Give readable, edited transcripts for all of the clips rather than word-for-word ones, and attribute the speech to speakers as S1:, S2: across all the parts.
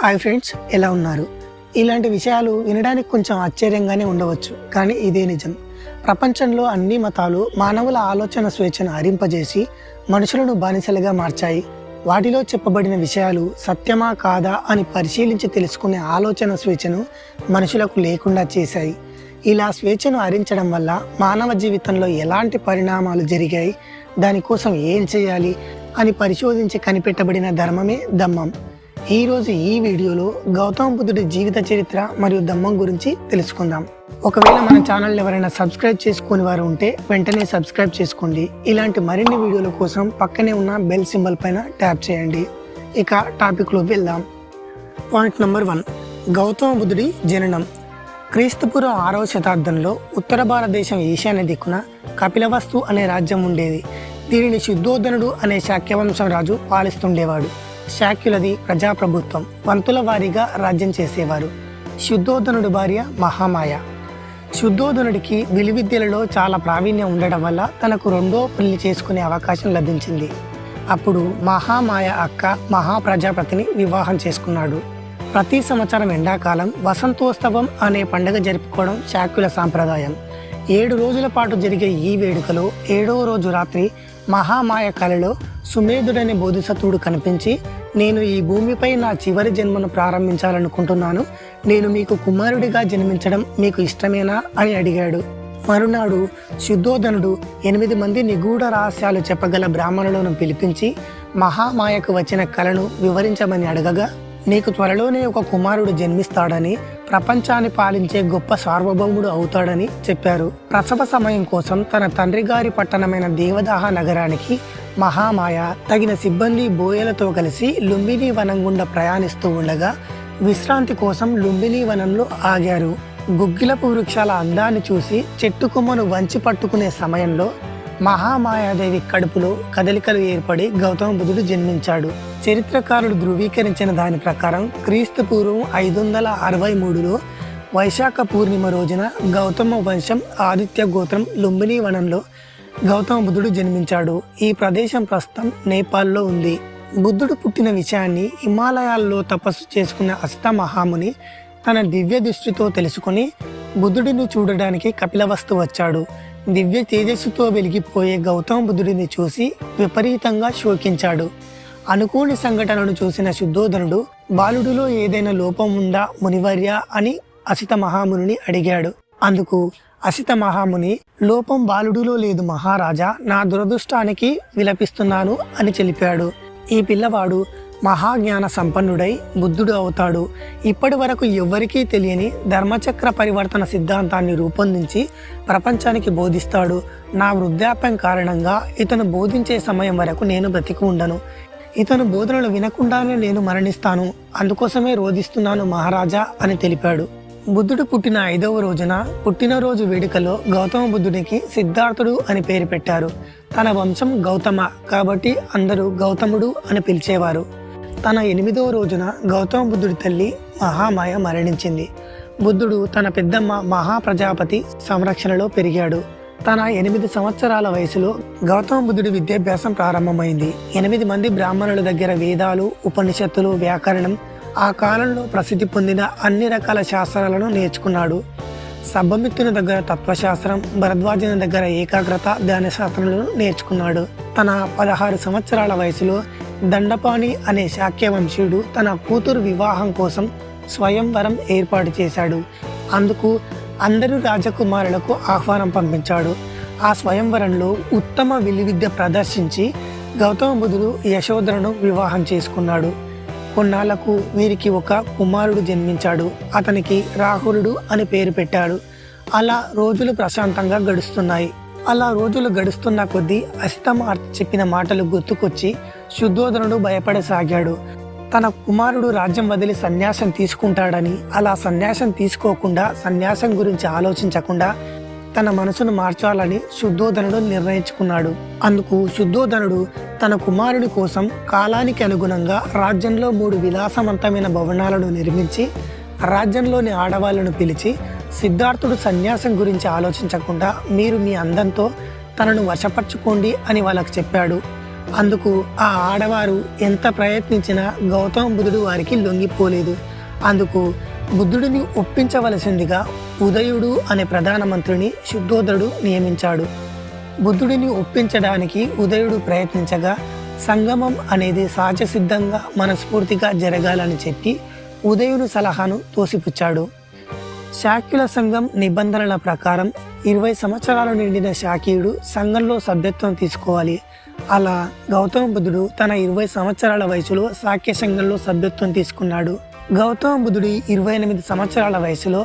S1: Hi friends, ఎలా ఉన్నారు? ఇలాంటి విషయాలు వినడానికి కొంచెం ఆశ్చర్యంగానే ఉండవచ్చు, కానీ ఇదే నిజం. ప్రపంచంలో అన్ని మతాలు మానవుల ఆలోచన స్వేచ్ఛను హరింపజేసి మనుషులను బానిసలుగా మార్చాయి. వాటిలో చెప్పబడిన విషయాలు సత్యమా కాదా అని పరిశీలించి తెలుసుకునే ఆలోచన స్వేచ్ఛను మనుషులకు లేకుండా చేశాయి. ఇలా స్వేచ్ఛను హరించడం వల్ల మానవ జీవితంలో ఎలాంటి పరిణామాలు జరిగాయి, దానికోసం ఏం చేయాలి అని పరిశోధించి కనిపెట్టబడిన ధర్మమే ధమ్మం. ఈరోజు ఈ వీడియోలో గౌతమ బుద్ధుడి జీవిత చరిత్ర మరియు ధమ్మం గురించి తెలుసుకుందాం. ఒకవేళ మన ఛానల్ ఎవరైనా సబ్స్క్రైబ్ చేసుకుని వారు ఉంటే వెంటనే సబ్స్క్రైబ్ చేసుకోండి. ఇలాంటి మరిన్ని వీడియోల కోసం పక్కనే ఉన్న బెల్ సింబల్ పైన ట్యాప్ చేయండి. ఇక టాపిక్లో వెళ్దాం. పాయింట్ నెంబర్ 1, గౌతమ బుద్ధుడి జననం. క్రీస్తుపూర్వం 6వ శతాబ్దంలో ఉత్తర భారతదేశం ఈశాన్య దిక్కున కపిలవస్తు అనే రాజ్యం ఉండేది. దీనిని శుద్ధోధనుడు అనే శాక్యవంశం రాజు పాలిస్తుండేవాడు. శాక్యులది ప్రజాప్రభుత్వం, వంతుల వారీగా రాజ్యం చేసేవారు. శుద్ధోధనుడి భార్య మహామాయ. శుద్ధోధనుడికి విలువిద్యలలో చాలా ప్రావీణ్యం ఉండడం వల్ల తనకు రెండో పెళ్లి చేసుకునే అవకాశం లభించింది. అప్పుడు మహామాయ అక్క మహాప్రజాపతిని వివాహం చేసుకున్నాడు. ప్రతి సంవత్సరం ఎండాకాలం వసంతోత్సవం అనే పండుగ జరుపుకోవడం శాక్యుల సాంప్రదాయం. 7 రోజుల పాటు జరిగే ఈ వేడుకలో 7వ రోజు రాత్రి మహామాయ కలలో సుమేధుడనే బోధిసత్వుడు కనిపించి, నేను ఈ భూమిపై నా చివరి జన్మను ప్రారంభించాలనుకుంటున్నాను. నేను మీకు కుమారుడిగా జన్మించడం మీకు ఇష్టమేనా అని అడిగాడు. మరునాడు శుద్ధోధనుడు 8 మంది నిగూఢ రహస్యాలు చెప్పగల బ్రాహ్మణులను పిలిపించి మహామాయకు వచ్చిన కలను వివరించమని అడగగా, నీకు త్వరలోనే ఒక కుమారుడు జన్మిస్తాడని, ప్రపంచాన్ని పాలించే గొప్ప సార్వభౌముడు అవుతాడని చెప్పారు. ప్రసవ సమయం కోసం తన తండ్రి గారి పట్టణమైన దేవదాహ నగరానికి మహామాయ తగిన సిబ్బంది బోయలతో కలిసి లుంబిని వనం గుండా ప్రయాణిస్తూ ఉండగా విశ్రాంతి కోసం లుంబిని వనంలో ఆగారు. గుగ్గిలపు వృక్షాల అందాన్ని చూసి చెట్టు కొమ్మను వంచి పట్టుకునే సమయంలో మహామాయాదేవి కడుపులో కదలికలు ఏర్పడి గౌతమ బుద్ధుడు జన్మించాడు. చరిత్రకారులు ధృవీకరించిన దాని ప్రకారం క్రీస్తు పూర్వం 563లో వైశాఖ పూర్ణిమ రోజున గౌతమ వంశం ఆదిత్య గోత్రం లుంబిని వనంలో గౌతమ బుద్ధుడు జన్మించాడు. ఈ ప్రదేశం ప్రస్తుతం నేపాల్లో ఉంది. బుద్ధుడు పుట్టిన విషయాన్ని హిమాలయాల్లో తపస్సు చేసుకున్న అసిత మహాముని తన దివ్య దృష్టితో తెలుసుకుని బుద్ధుడిని చూడడానికి కపిలవస్తు వచ్చాడు. దివ్య తేజస్సుతో వెలిగిపోయే గౌతమ బుద్ధుడిని చూసి విపరీతంగా శోకించాడు. అనుకోని సంఘటనను చూసిన శుద్ధోధనుడు, బాలుడిలో ఏదైనా లోపం ఉందా మునివర్య అని అసిత మహాముని అడిగాడు. అందుకు అసిత మహాముని, లోపం బాలుడిలో లేదు మహారాజా, నా దురదృష్టానికి విలపిస్తున్నాను అని తెలిపాడు. ఈ పిల్లవాడు మహాజ్ఞాన సంపన్నుడై బుద్ధుడు అవుతాడు. ఇప్పటి వరకు ఎవ్వరికీ తెలియని ధర్మచక్ర పరివర్తన సిద్ధాంతాన్ని రూపొందించి ప్రపంచానికి బోధిస్తాడు. నా వృద్ధాప్యం కారణంగా ఇతను బోధించే సమయం వరకు నేను బ్రతికి ఉండను. ఇతను బోధనలు వినకుండానే నేను మరణిస్తాను. అందుకోసమే రోధిస్తున్నాను మహారాజా అని తెలిపాడు. బుద్ధుడు పుట్టిన 5వ రోజున పుట్టినరోజు వేడుకలో గౌతమ బుద్ధుడికి సిద్ధార్థుడు అని పేరు పెట్టారు. తన వంశం గౌతమ కాబట్టి అందరూ గౌతముడు అని పిలిచేవారు. తన 8వ రోజున గౌతమ బుద్ధుడి తల్లి మహామాయ మరణించింది. బుద్ధుడు తన పెద్దమ్మ మహాప్రజాపతి సంరక్షణలో పెరిగాడు. తన 8 సంవత్సరాల వయసులో గౌతమ బుద్ధుడి విద్యాభ్యాసం ప్రారంభమైంది. 8 మంది బ్రాహ్మణుల దగ్గర వేదాలు, ఉపనిషత్తులు, వ్యాకరణం, ఆ కాలంలో ప్రసిద్ధి పొందిన అన్ని రకాల శాస్త్రాలను నేర్చుకున్నాడు. సబ్బమిత్తుని దగ్గర తత్వశాస్త్రం, భరద్వాజుని దగ్గర ఏకాగ్రత, ధ్యాన శాస్త్రాలను నేర్చుకున్నాడు. తన 16 సంవత్సరాల వయసులో దండపాణి అనే శాక్యవంశీయుడు తన కూతురు వివాహం కోసం స్వయంవరం ఏర్పాటు చేశాడు. అందుకు అందరూ రాజకుమారులకు ఆహ్వానం పంపించాడు. ఆ స్వయంవరంలో ఉత్తమ విలువిద్య ప్రదర్శించి గౌతమ బుద్ధుడు యశోధరను వివాహం చేసుకున్నాడు. కొన్నాళ్లకు వీరికి ఒక కుమారుడు జన్మించాడు. అతనికి రాహులుడు అని పేరు పెట్టాడు. అలా రోజులు ప్రశాంతంగా గడుస్తున్నాయి. అలా రోజులు గడుస్తున్న కొద్దీ అసితమార్తి చెప్పిన మాటలు గుర్తుకొచ్చి శుద్ధోధనుడు భయపడసాగాడు. తన కుమారుడు రాజ్యం వదిలి సన్యాసం తీసుకుంటాడని, అలా సన్యాసం తీసుకోకుండా సన్యాసం గురించి ఆలోచించకుండా తన మనసును మార్చాలని శుద్ధోధనుడు నిర్ణయించుకున్నాడు. అందుకు శుద్ధోధనుడు తన కుమారుడి కోసం కాలానికి అనుగుణంగా రాజ్యంలో 3 విలాసవంతమైన భవనాలను నిర్మించి రాజ్యంలోని ఆడవాళ్లను పిలిచి, సిద్ధార్థుడు సన్యాసం గురించి ఆలోచించకుండా మీరు మీ అందంతో తనను వశపరచుకోండి అని వాళ్ళకు చెప్పాడు. అందుకు ఆ ఆడవారు ఎంత ప్రయత్నించినా గౌతమ బుద్ధుడు వారికి లొంగిపోలేదు. అందుకు బుద్ధుడిని ఒప్పించవలసిందిగా ఉదయుడు అనే ప్రధానమంత్రిని శుద్ధోదరుడు నియమించాడు. బుద్ధుడిని ఒప్పించడానికి ఉదయుడు ప్రయత్నించగా సంగమం అనేది సహజసిద్ధంగా మనస్ఫూర్తిగా జరగాలని చెప్పి ఉదయుని సలహాను తోసిపుచ్చాడు. శాక్యుల సంఘం నిబంధనల ప్రకారం 20 సంవత్సరాలు నిండిన శాక్యుడు సంఘంలో సభ్యత్వం తీసుకోవాలి. అలా గౌతమ బుద్ధుడు తన 20 సంవత్సరాల వయసులో శాక్య సంఘంలో సభ్యత్వం తీసుకున్నాడు. గౌతమ బుద్ధుడి 28 సంవత్సరాల వయసులో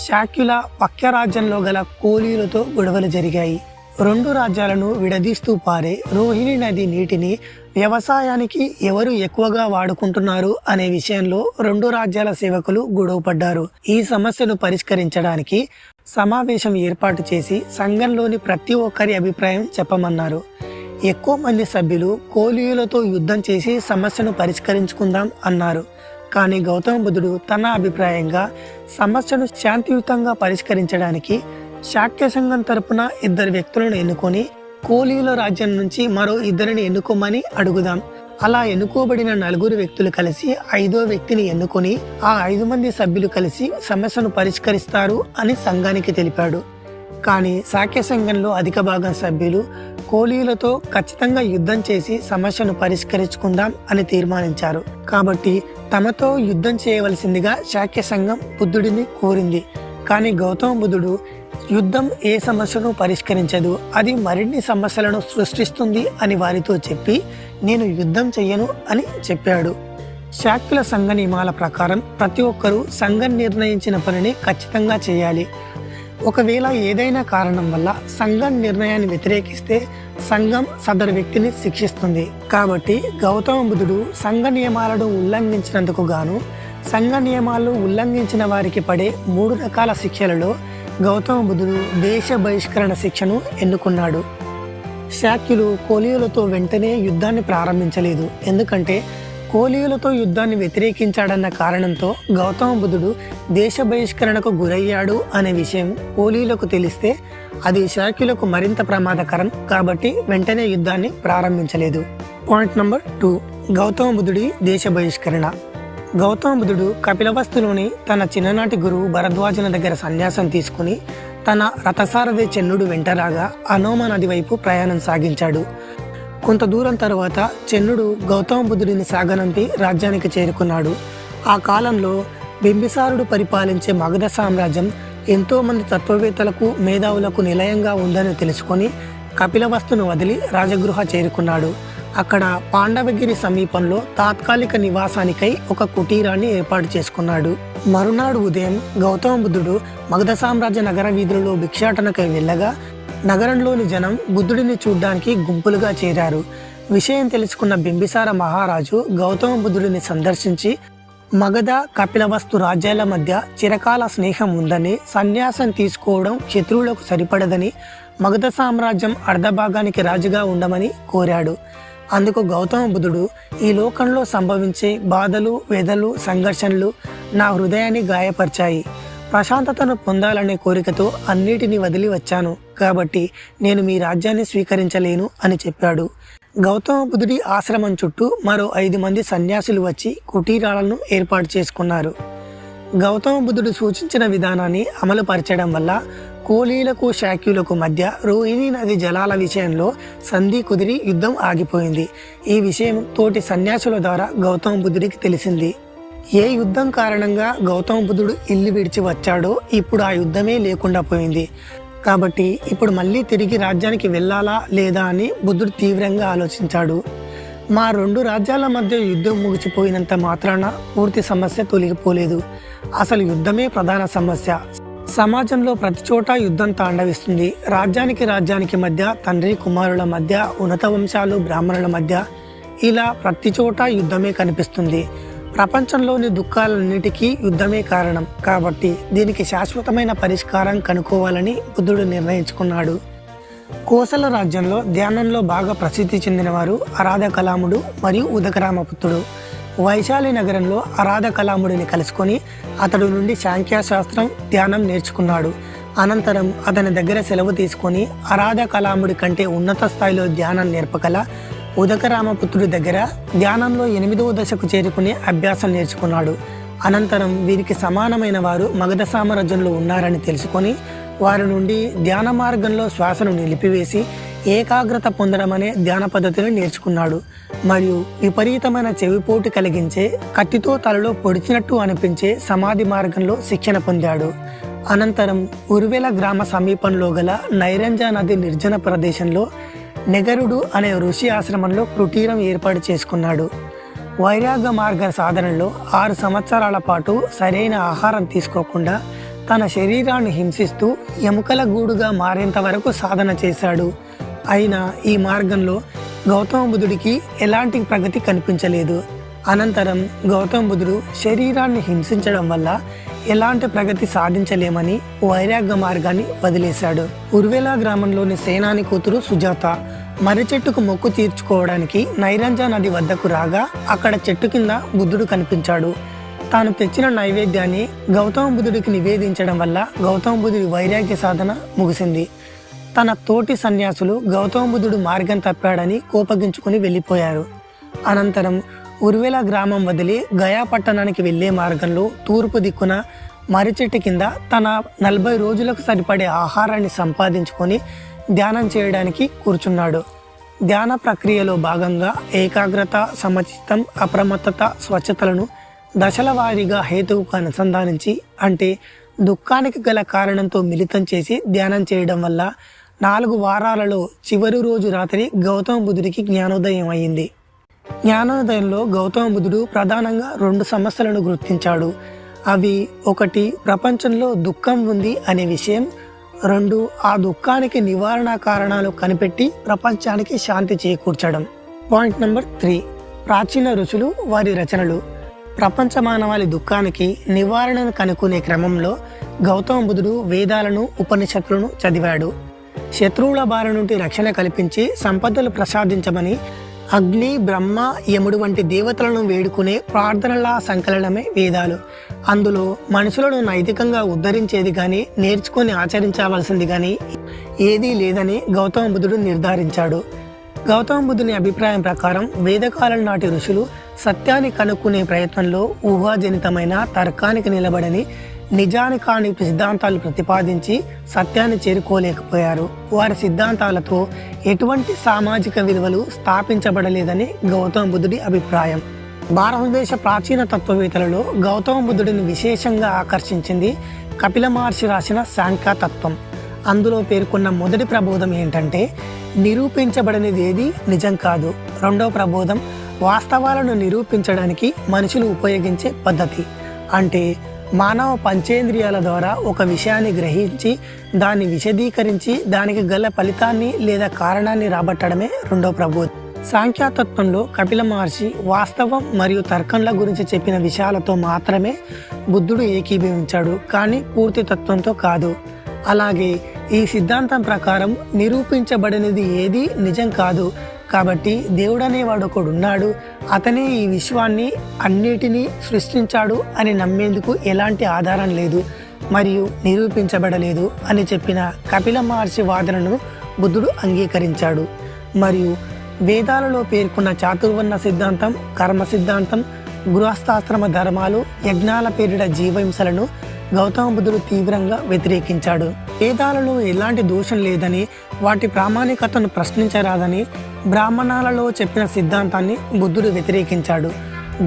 S1: శాక్యుల పక్య రాజ్యంలో గల కోలీలతో గొడవలు జరిగాయి. 2 రాజ్యాలను విడదీస్తూ పారే రోహిణి నది నీటిని వ్యవసాయానికి ఎవరు ఎక్కువగా వాడుకుంటున్నారు అనే విషయంలో 2 రాజ్యాల సేవకులు గొడవపడ్డారు. ఈ సమస్యను పరిష్కరించడానికి సమావేశం ఏర్పాటు చేసి సంఘంలోని ప్రతి ఒక్కరి అభిప్రాయం చెప్పమన్నారు. ఎక్కువ మంది సభ్యులు కోలీయులతో యుద్ధం చేసి సమస్యను పరిష్కరించుకుందాం అన్నారు. కానీ గౌతమ బుద్ధుడు తన అభిప్రాయంగా సమస్యను శాంతియుతంగా పరిష్కరించడానికి శాక్య సంఘం తరపున 2 వ్యక్తులను ఎన్నుకొని కోలీల రాజ్యం నుంచి మరో 2ని ఎన్నుకోమని అడుగుదాం. అలా ఎన్నుకోబడిన 4 వ్యక్తులు కలిసి 5వ వ్యక్తిని ఎన్నుకొని ఆ 5 మంది సభ్యులు కలిసి సమస్యను పరిష్కరిస్తారు అని సంఘానికి తెలిపాడు. కానీ శాక్య సంఘంలో అధిక భాగం సభ్యులు కోలీలతో ఖచ్చితంగా యుద్ధం చేసి సమస్యను పరిష్కరించుకుందాం అని తీర్మానించారు. కాబట్టి తమతో యుద్ధం చేయవలసిందిగా శాక్య సంఘం బుద్ధుడిని కోరింది. కానీ గౌతమ బుద్ధుడు యుద్ధం ఏ సమస్యను పరిష్కరించదు, అది మరిన్ని సమస్యలను సృష్టిస్తుంది అని వారితో చెప్పి నేను యుద్ధం చెయ్యను అని చెప్పాడు. శాక్యుల సంఘ నియమాల ప్రకారం ప్రతి ఒక్కరూ సంఘం నిర్ణయించిన పనిని ఖచ్చితంగా చేయాలి. ఒకవేళ ఏదైనా కారణం వల్ల సంఘం నిర్ణయాన్ని వ్యతిరేకిస్తే సంఘం సదరు వ్యక్తిని శిక్షిస్తుంది. కాబట్టి గౌతమ బుద్ధుడు సంఘ నియమాలను ఉల్లంఘించినందుకు గాను సంఘ నియమాలు ఉల్లంఘించిన వారికి పడే 3 రకాల శిక్షలలో గౌతమ బుద్ధుడు దేశ బహిష్కరణ శిక్షను ఎన్నుకున్నాడు. శాక్యులు కోలీయులతో వెంటనే యుద్ధాన్ని ప్రారంభించలేదు. ఎందుకంటే కోలీయులతో యుద్ధాన్ని వ్యతిరేకించాడన్న కారణంతో గౌతమ బుద్ధుడు దేశ బహిష్కరణకు గురయ్యాడు అనే విషయం కోలీయులకు తెలిస్తే అది శాక్యులకు మరింత ప్రమాదకరం. కాబట్టి వెంటనే యుద్ధాన్ని ప్రారంభించలేదు. పాయింట్ నంబర్ 2, గౌతమ బుద్ధుడి దేశ బహిష్కరణ. గౌతమ బుద్ధుడు కపిలవస్తులోని తన చిన్ననాటి గురువు భరద్వాజుని దగ్గర సన్యాసం తీసుకుని తన రథసారథి చెన్నుడు వెంటరాగా అనోమ నది వైపు ప్రయాణం సాగించాడు. కొంత దూరం తర్వాత చెన్నుడు గౌతమ బుద్ధుడిని సాగనంపి రాజ్యానికి చేరుకున్నాడు. ఆ కాలంలో బింబిసారుడు పరిపాలించే మగధ సామ్రాజ్యం ఎంతోమంది తత్వవేత్తలకు మేధావులకు నిలయంగా ఉందని తెలుసుకొని కపిలవస్తును వదిలి రాజగృహ చేరుకున్నాడు. అక్కడ పాండవగిరి సమీపంలో తాత్కాలిక నివాసానికై ఒక కుటీరాన్ని ఏర్పాటు చేసుకున్నాడు. మరునాడు ఉదయం గౌతమ బుద్ధుడు మగధ సామ్రాజ్య నగర వీధులలో భిక్షాటనకై వెళ్ళగా నగరంలోని జనం బుద్ధుడిని చూడ్డానికి గుంపులుగా చేరారు. విషయం తెలుసుకున్న బింబిసార మహారాజు గౌతమ బుద్ధుడిని సందర్శించి మగధ కపిలవస్తు రాజ్యాల మధ్య చిరకాల స్నేహం ఉందని, సన్యాసం తీసుకోవడం శత్రువులకు సరిపడదని, మగధ సామ్రాజ్యం అర్ధభాగానికి రాజుగా ఉండమని కోరాడు. అందుకు గౌతమ బుద్ధుడు ఈ లోకంలో సంభవించే బాధలు, వ్యధలు, సంఘర్షణలు నా హృదయాన్ని గాయపరిచాయి. ప్రశాంతతను పొందాలనే కోరికతో అన్నిటినీ వదిలి వచ్చాను. కాబట్టి నేను మీ రాజ్యాన్ని స్వీకరించలేను అని చెప్పాడు. గౌతమ బుద్ధుడి ఆశ్రమం చుట్టూ మరో 5 మంది సన్యాసులు వచ్చి కుటీరాలను ఏర్పాటు చేసుకున్నారు. గౌతమ బుద్ధుడు సూచించిన విధానాన్ని అమలు పరచడం వల్ల కోలీలకు శాక్యులకు మధ్య రోహిణి నది జలాల విషయంలో సంధి కుదిరి యుద్ధం ఆగిపోయింది. ఈ విషయం తోటి సన్యాసుల ద్వారా గౌతమ బుద్ధుడికి తెలిసింది. ఏ యుద్ధం కారణంగా గౌతమ బుద్ధుడు ఇల్లు విడిచి వచ్చాడో ఇప్పుడు ఆ యుద్ధమే లేకుండా పోయింది. కాబట్టి ఇప్పుడు మళ్ళీ తిరిగి రాజ్యానికి వెళ్ళాలా లేదా అని బుద్ధుడు తీవ్రంగా ఆలోచించాడు. మా 2 రాజ్యాల మధ్య యుద్ధం ముగిసిపోయినంత మాత్రాన పూర్తి సమస్య తొలగిపోలేదు. అసలు యుద్ధమే ప్రధాన సమస్య. సమాజంలో ప్రతి చోట యుద్ధం తాండవిస్తుంది. రాజ్యానికి మధ్య, తండ్రి కుమారుల మధ్య, ఉన్నత వంశాలు బ్రాహ్మణుల మధ్య, ఇలా ప్రతి చోట యుద్ధమే కనిపిస్తుంది. ప్రపంచంలోని దుఃఖాలన్నిటికీ యుద్ధమే కారణం. కాబట్టి దీనికి శాశ్వతమైన పరిష్కారం కనుక్కోవాలని బుద్ధుడు నిర్ణయించుకున్నాడు. కోసల రాజ్యంలో ధ్యానంలో బాగా ప్రసిద్ధి చెందినవారు అరాధ కలాముడు మరియు ఉదకరామపుత్రుడు. వైశాలి నగరంలో అరాధ కలాముడిని కలుసుకొని అతడి నుండి సాంఖ్యశాస్త్రం, ధ్యానం నేర్చుకున్నాడు. అనంతరం అతని దగ్గర సెలవు తీసుకొని అరాధ కలాముడి కంటే ఉన్నత స్థాయిలో ధ్యానం నేర్పగల ఉదకరామపుత్రుడి దగ్గర ధ్యానంలో 8వ దశకు చేరుకుని అభ్యాసం నేర్చుకున్నాడు. అనంతరం వీరికి సమానమైన వారు మగధ సామ్రాజ్యంలో ఉన్నారని తెలుసుకొని వారి నుండి ధ్యాన మార్గంలో శ్వాసను నిలిపివేసి ఏకాగ్రత పొందడం అనే ధ్యాన పద్ధతిని నేర్చుకున్నాడు. మరియు విపరీతమైన చెవిపోటు కలిగించే, కత్తితో తలలో పొడిచినట్టు అనిపించే సమాధి మార్గంలో శిక్షణ పొందాడు. అనంతరం ఉర్వెల గ్రామ సమీపంలో గల నైరంజ నది నిర్జన ప్రదేశంలో నెగరుడు అనే ఋషి ఆశ్రమంలో కుటీరం ఏర్పాటు చేసుకున్నాడు. వైరాగ్య మార్గ సాధనలో 6 సంవత్సరాల పాటు సరైన ఆహారం తీసుకోకుండా తన శరీరాన్ని హింసిస్తూ ఎముకల గూడుగా మారేంత వరకు సాధన చేశాడు. అయినా ఈ మార్గంలో గౌతమ బుద్ధుడికి ఎలాంటి ప్రగతి కనిపించలేదు. అనంతరం గౌతమ బుద్ధుడు శరీరాన్ని హింసించడం వల్ల ఎలాంటి ప్రగతి సాధించలేమని వైరాగ్య మార్గాన్ని వదిలేశాడు. ఉర్వెల గ్రామంలోని సేనాని కూతురు సుజాత మర్రి చెట్టుకు మొక్కు తీర్చుకోవడానికి నైరంజ నది వద్దకు రాగా అక్కడ చెట్టు కింద బుద్ధుడు కనిపించాడు. తాను తెచ్చిన నైవేద్యాన్ని గౌతమ బుద్ధుడికి నివేదించడం వల్ల గౌతమ బుద్ధుడి వైరాగ్య సాధన ముగిసింది. తన తోటి సన్యాసులు గౌతమ బుద్ధుడు మార్గం తప్పాడని కోపగించుకుని వెళ్ళిపోయారు. అనంతరం ఉర్వెల గ్రామం వదిలి గయా పట్టణానికి వెళ్లే మార్గంలో తూర్పు దిక్కున మర్రి చెట్టు కింద తన 40 రోజులకు సరిపడే ఆహారాన్ని సంపాదించుకొని ధ్యానం చేయడానికి కూర్చున్నాడు. ధ్యాన ప్రక్రియలో భాగంగా ఏకాగ్రత, సమచిత్తం, అప్రమత్తత, స్వచ్ఛతలను దశల వారీగా హేతువుకు అనుసంధానించి, అంటే దుఃఖానికి గల కారణంతో మిళితం చేసి ధ్యానం చేయడం వల్ల 4 వారాలలో చివరి రోజు రాత్రి గౌతమ బుద్ధుడికి జ్ఞానోదయం అయింది. జ్ఞానోదయంలో గౌతమ బుద్ధుడు ప్రధానంగా 2 సమస్యలను గుర్తించాడు. అవి 1 ప్రపంచంలో దుఃఖం ఉంది అనే విషయం, 2 ఆ దుఃఖానికి నివారణ కారణాలు కనిపెట్టి ప్రపంచానికి శాంతి చేకూర్చడం. పాయింట్ నెంబర్ 3, ప్రాచీన ఋషులు వారి రచనలు. ప్రపంచ మానవాళి దుఃఖానికి నివారణను కనుక్కునే క్రమంలో గౌతమ బుద్ధుడు వేదాలను, ఉపనిషత్తులను చదివాడు. శత్రువుల బారి నుండి రక్షణ కల్పించి సంపదలు ప్రసాదించమని అగ్ని, బ్రహ్మ, యముడు వంటి దేవతలను వేడుకునే ప్రార్థనల సంకలనమే వేదాలు. అందులో మనుషులను నైతికంగా ఉద్ధరించేది కానీ నేర్చుకొని ఆచరించవలసింది కానీ ఏదీ లేదని గౌతమ బుద్ధుడు నిర్ధారించాడు. గౌతమ బుద్ధుని అభిప్రాయం ప్రకారం వేదకాలం నాటి ఋషులు సత్యాన్ని కనుక్కునే ప్రయత్నంలో ఊహాజనితమైన తర్కానికి నిలబడని నిజానికి కాని సిద్ధాంతాలు ప్రతిపాదించి సత్యాన్ని చేరుకోలేకపోయారు. వారి సిద్ధాంతాలతో ఎటువంటి సామాజిక విలువలు స్థాపించబడలేదని గౌతమ బుద్ధుడి అభిప్రాయం. భారతదేశ ప్రాచీన తత్వవేత్తలలో గౌతమ బుద్ధుడిని విశేషంగా ఆకర్షించింది కపిల మహర్షి రాసిన సాంఖ్య తత్వం. అందులో పేర్కొన్న మొదటి ప్రబోధం ఏంటంటే, నిరూపించబడనిది ఏది నిజం కాదు. రెండవ ప్రబోధం వాస్తవాలను నిరూపించడానికి మనుషులు ఉపయోగించే పద్ధతి. అంటే మానవ పంచేంద్రియాల ద్వారా ఒక విషయాన్ని గ్రహించి దాన్ని విశదీకరించి దానికి గల ఫలితాన్ని లేదా కారణాన్ని రాబట్టడమే రెండో ప్రబోధం. సాంఖ్యతత్వంలో కపిల మహర్షి వాస్తవం మరియు తర్కంల గురించి చెప్పిన విషయాలతో మాత్రమే బుద్ధుడు ఏకీభవించాడు, కానీ పూర్తి తత్వంతో కాదు. అలాగే ఈ సిద్ధాంతం ప్రకారం నిరూపించబడినది ఏది నిజం కాదు, కాబట్టి దేవుడనేవాడు ఒకడున్నాడు, అతనే ఈ విశ్వాన్ని అన్నిటినీ సృష్టించాడు అని నమ్మేందుకు ఎలాంటి ఆధారం లేదు మరియు నిరూపించబడలేదు అని చెప్పిన కపిల మహర్షి వాదనను బుద్ధుడు అంగీకరించాడు. మరియు వేదాలలో పేర్కొన్న చాతుర్వర్ణ సిద్ధాంతం, కర్మ సిద్ధాంతం, గృహస్థాశ్రమ ధర్మాలు, యజ్ఞాల పేరిట జీవహింసలను గౌతమ బుద్ధుడు తీవ్రంగా వ్యతిరేకించాడు. వేదాలలో ఎలాంటి దోషం లేదని, వాటి ప్రామాణికతను ప్రశ్నించరాదని బ్రాహ్మణాలలో చెప్పిన సిద్ధాంతాన్ని బుద్ధుడు వ్యతిరేకించాడు.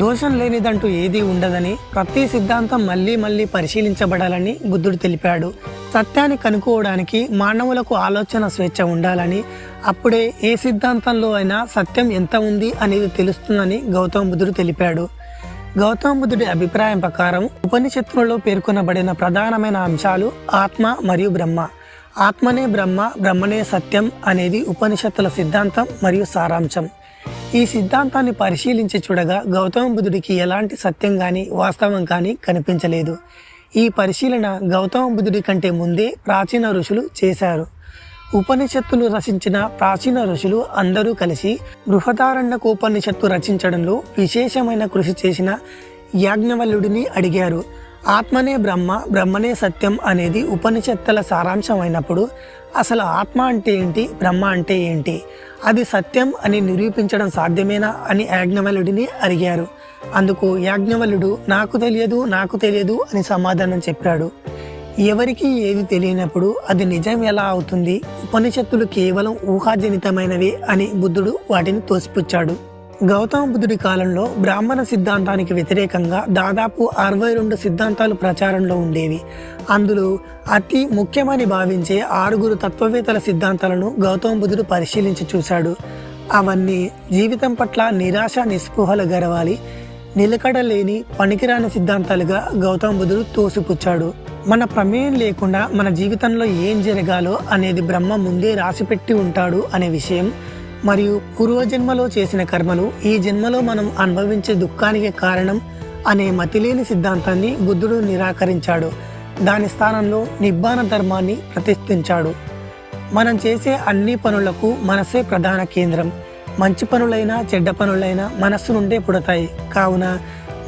S1: దోషం లేనిదంటూ ఏదీ ఉండదని, ప్రతి సిద్ధాంతం మళ్ళీ మళ్ళీ పరిశీలించబడాలని బుద్ధుడు తెలిపాడు. సత్యాన్ని కనుక్కోవడానికి మానవులకు ఆలోచన స్వేచ్ఛ ఉండాలని, అప్పుడే ఏ సిద్ధాంతంలో అయినా సత్యం ఎంత ఉంది అనేది తెలుస్తుందని గౌతమ బుద్ధుడు తెలిపాడు. గౌతమ బుద్ధుడి అభిప్రాయం ప్రకారం ఉపనిషత్తులలో పేర్కొనబడిన ప్రధానమైన అంశాలు ఆత్మ మరియు బ్రహ్మ. ఆత్మనే బ్రహ్మ, బ్రహ్మనే సత్యం అనేది ఉపనిషత్తుల సిద్ధాంతం మరియు సారాంశం. ఈ సిద్ధాంతాన్ని పరిశీలించి చూడగా గౌతమ బుద్ధుడికి ఎలాంటి సత్యం కానీ వాస్తవం కానీ కనిపించలేదు. ఈ పరిశీలన గౌతమ బుద్ధుడి కంటే ముందే ప్రాచీన ఋషులు చేశారు. ఉపనిషత్తులు రచించిన ప్రాచీన ఋషులు అందరూ కలిసి బృహదారణ్యకోపనిషత్తు రచించడంలో విశేషమైన కృషి చేసిన యాజ్ఞవల్లుడిని అడిగారు. ఆత్మనే బ్రహ్మ, బ్రహ్మనే సత్యం అనేది ఉపనిషత్తుల సారాంశం అయినప్పుడు అసలు ఆత్మ అంటే ఏంటి, బ్రహ్మ అంటే ఏంటి, అది సత్యం అని నిరూపించడం సాధ్యమేనా అని యాజ్ఞవల్లుడిని అడిగారు. అందుకు యాజ్ఞవల్లుడు నాకు తెలియదు అని సమాధానం చెప్పాడు. ఎవరికి ఏది తెలియనప్పుడు అది నిజం ఎలా అవుతుంది? ఉపనిషత్తులు కేవలం ఊహాజనితమైనవే అని బుద్ధుడు వాటిని తోసిపుచ్చాడు. గౌతమ బుద్ధుడి కాలంలో బ్రాహ్మణ సిద్ధాంతానికి వ్యతిరేకంగా దాదాపు 62 సిద్ధాంతాలు ప్రచారంలో ఉండేవి. అందులో అతి ముఖ్యమని భావించే 6 తత్వవేత్తల సిద్ధాంతాలను గౌతమ బుద్ధుడు పరిశీలించి చూశాడు. అవన్నీ జీవితం పట్ల నిరాశ నిస్పృహలు గరవాలి, నిలకడ లేని పనికిరాని సిద్ధాంతాలుగా గౌతమ బుద్ధుడు తోసిపుచ్చాడు. మన ప్రమేయం లేకుండా మన జీవితంలో ఏం జరగాలో అనేది బ్రహ్మ ముందే రాసిపెట్టి ఉంటాడు అనే విషయం, మరియు పూర్వజన్మలో చేసిన కర్మలు ఈ జన్మలో మనం అనుభవించే దుఃఖానికి కారణం అనే మతిలేని సిద్ధాంతాన్ని బుద్ధుడు నిరాకరించాడు. దాని స్థానంలో నిబ్బాన ధర్మాన్ని ప్రతిష్ఠించాడు. మనం చేసే అన్ని పనులకు మనస్సే ప్రధాన కేంద్రం. మంచి పనులైనా చెడ్డ పనులైనా మనస్సు నుండే పుడతాయి. కావున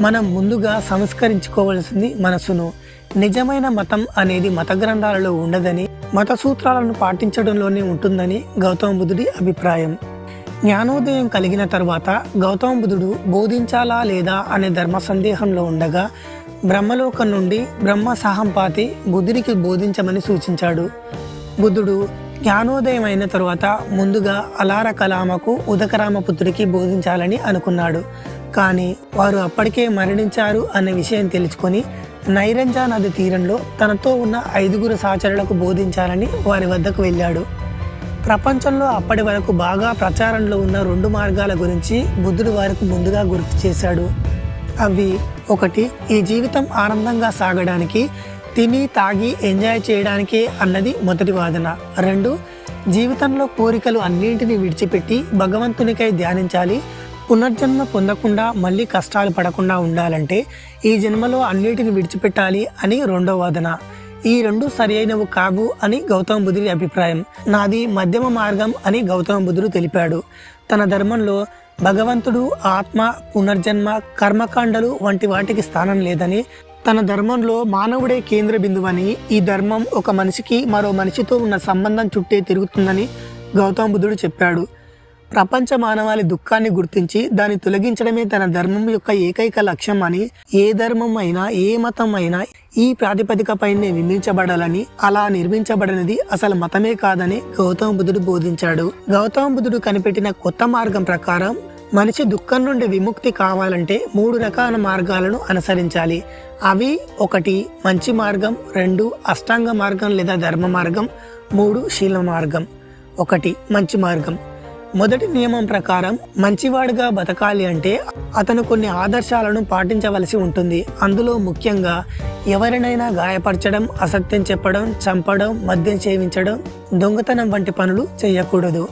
S1: మనం ముందుగా సంస్కరించుకోవలసింది మనస్సును. నిజమైన మతం అనేది మత గ్రంథాలలో ఉండదని, మత సూత్రాలను పాటించడంలోనే ఉంటుందని గౌతమ బుద్ధుడి అభిప్రాయం. జ్ఞానోదయం కలిగిన తర్వాత గౌతమ బుద్ధుడు బోధించాలా లేదా అనే ధర్మ సందేహంలో ఉండగా బ్రహ్మలోకం నుండి బ్రహ్మ సహంపాతి బుద్ధుడికి బోధించమని సూచించాడు. బుద్ధుడు జ్ఞానోదయం అయిన తరువాత ముందుగా అలార కలామకు ఉదకరామపుత్రుడికి బోధించాలని అనుకున్నాడు. కానీ వారు అప్పటికే మరణించారు అనే విషయం తెలుసుకొని నైరంజా నది తీరంలో తనతో ఉన్న 5 సహచరులకు బోధించాలని వారి వద్దకు వెళ్ళాడు. ప్రపంచంలో అప్పటి వరకు బాగా ప్రచారంలో ఉన్న 2 మార్గాల గురించి బుద్ధుడు వారికి ముందుగా గుర్తు చేశాడు. అవి: 1, ఈ జీవితం ఆనందంగా సాగడానికి, తిని తాగి ఎంజాయ్ చేయడానికే అన్నది మొదటి వాదన. 2, జీవితంలో కోరికలు అన్నింటినీ విడిచిపెట్టి భగవంతునికై ధ్యానించాలి. పునర్జన్మ పొందకుండా మళ్ళీ కష్టాలు పడకుండా ఉండాలంటే ఈ జన్మలో అన్నిటిని విడిచిపెట్టాలి అని 2వ వాదన. ఈ 2 సరి అయినవి కావు అని గౌతమ బుద్ధుడి అభిప్రాయం. నాది మధ్యమ మార్గం అని గౌతమ బుద్ధుడు తెలిపాడు. తన ధర్మంలో భగవంతుడు, ఆత్మ, పునర్జన్మ, కర్మకాండలు వంటి వాటికి స్థానం లేదని, తన ధర్మంలో మానవుడే కేంద్ర బిందువని, ఈ ధర్మం ఒక మనిషికి మరో మనిషితో ఉన్న సంబంధం చుట్టే తిరుగుతుందని గౌతమ బుద్ధుడు చెప్పాడు. ప్రపంచ మానవాళి దుఃఖాన్ని గుర్తించి దాన్ని తొలగించడమే తన ధర్మం యొక్క ఏకైక లక్ష్యం అని, ఏ ధర్మం అయినా ఏ మతం అయినా ఈ ప్రాతిపదికపైనే నిర్మించబడాలని, అలా నిర్మించబడినది అసలు మతమే కాదని గౌతమ బుద్ధుడు బోధించాడు. గౌతమ బుద్ధుడు కనిపెట్టిన కొత్త మార్గం ప్రకారం మనిషి దుఃఖం నుండి విముక్తి కావాలంటే 3 రకాల మార్గాలను అనుసరించాలి. అవి: 1, మంచి మార్గం; 2, అష్టాంగ మార్గం లేదా ధర్మ మార్గం; 3, శీల మార్గం. 1, మంచి మార్గం. మొదటి నియమం ప్రకారం మంచివాడుగా బతకాలి అంటే అతను కొన్ని ఆదర్శాలను పాటించవలసి ఉంటుంది. అందులో ముఖ్యంగా ఎవరినైనా గాయపరచడం, అసత్యం చెప్పడం, చంపడం, మద్యం సేవించడం, దొంగతనం వంటి పనులు చేయకూడదు.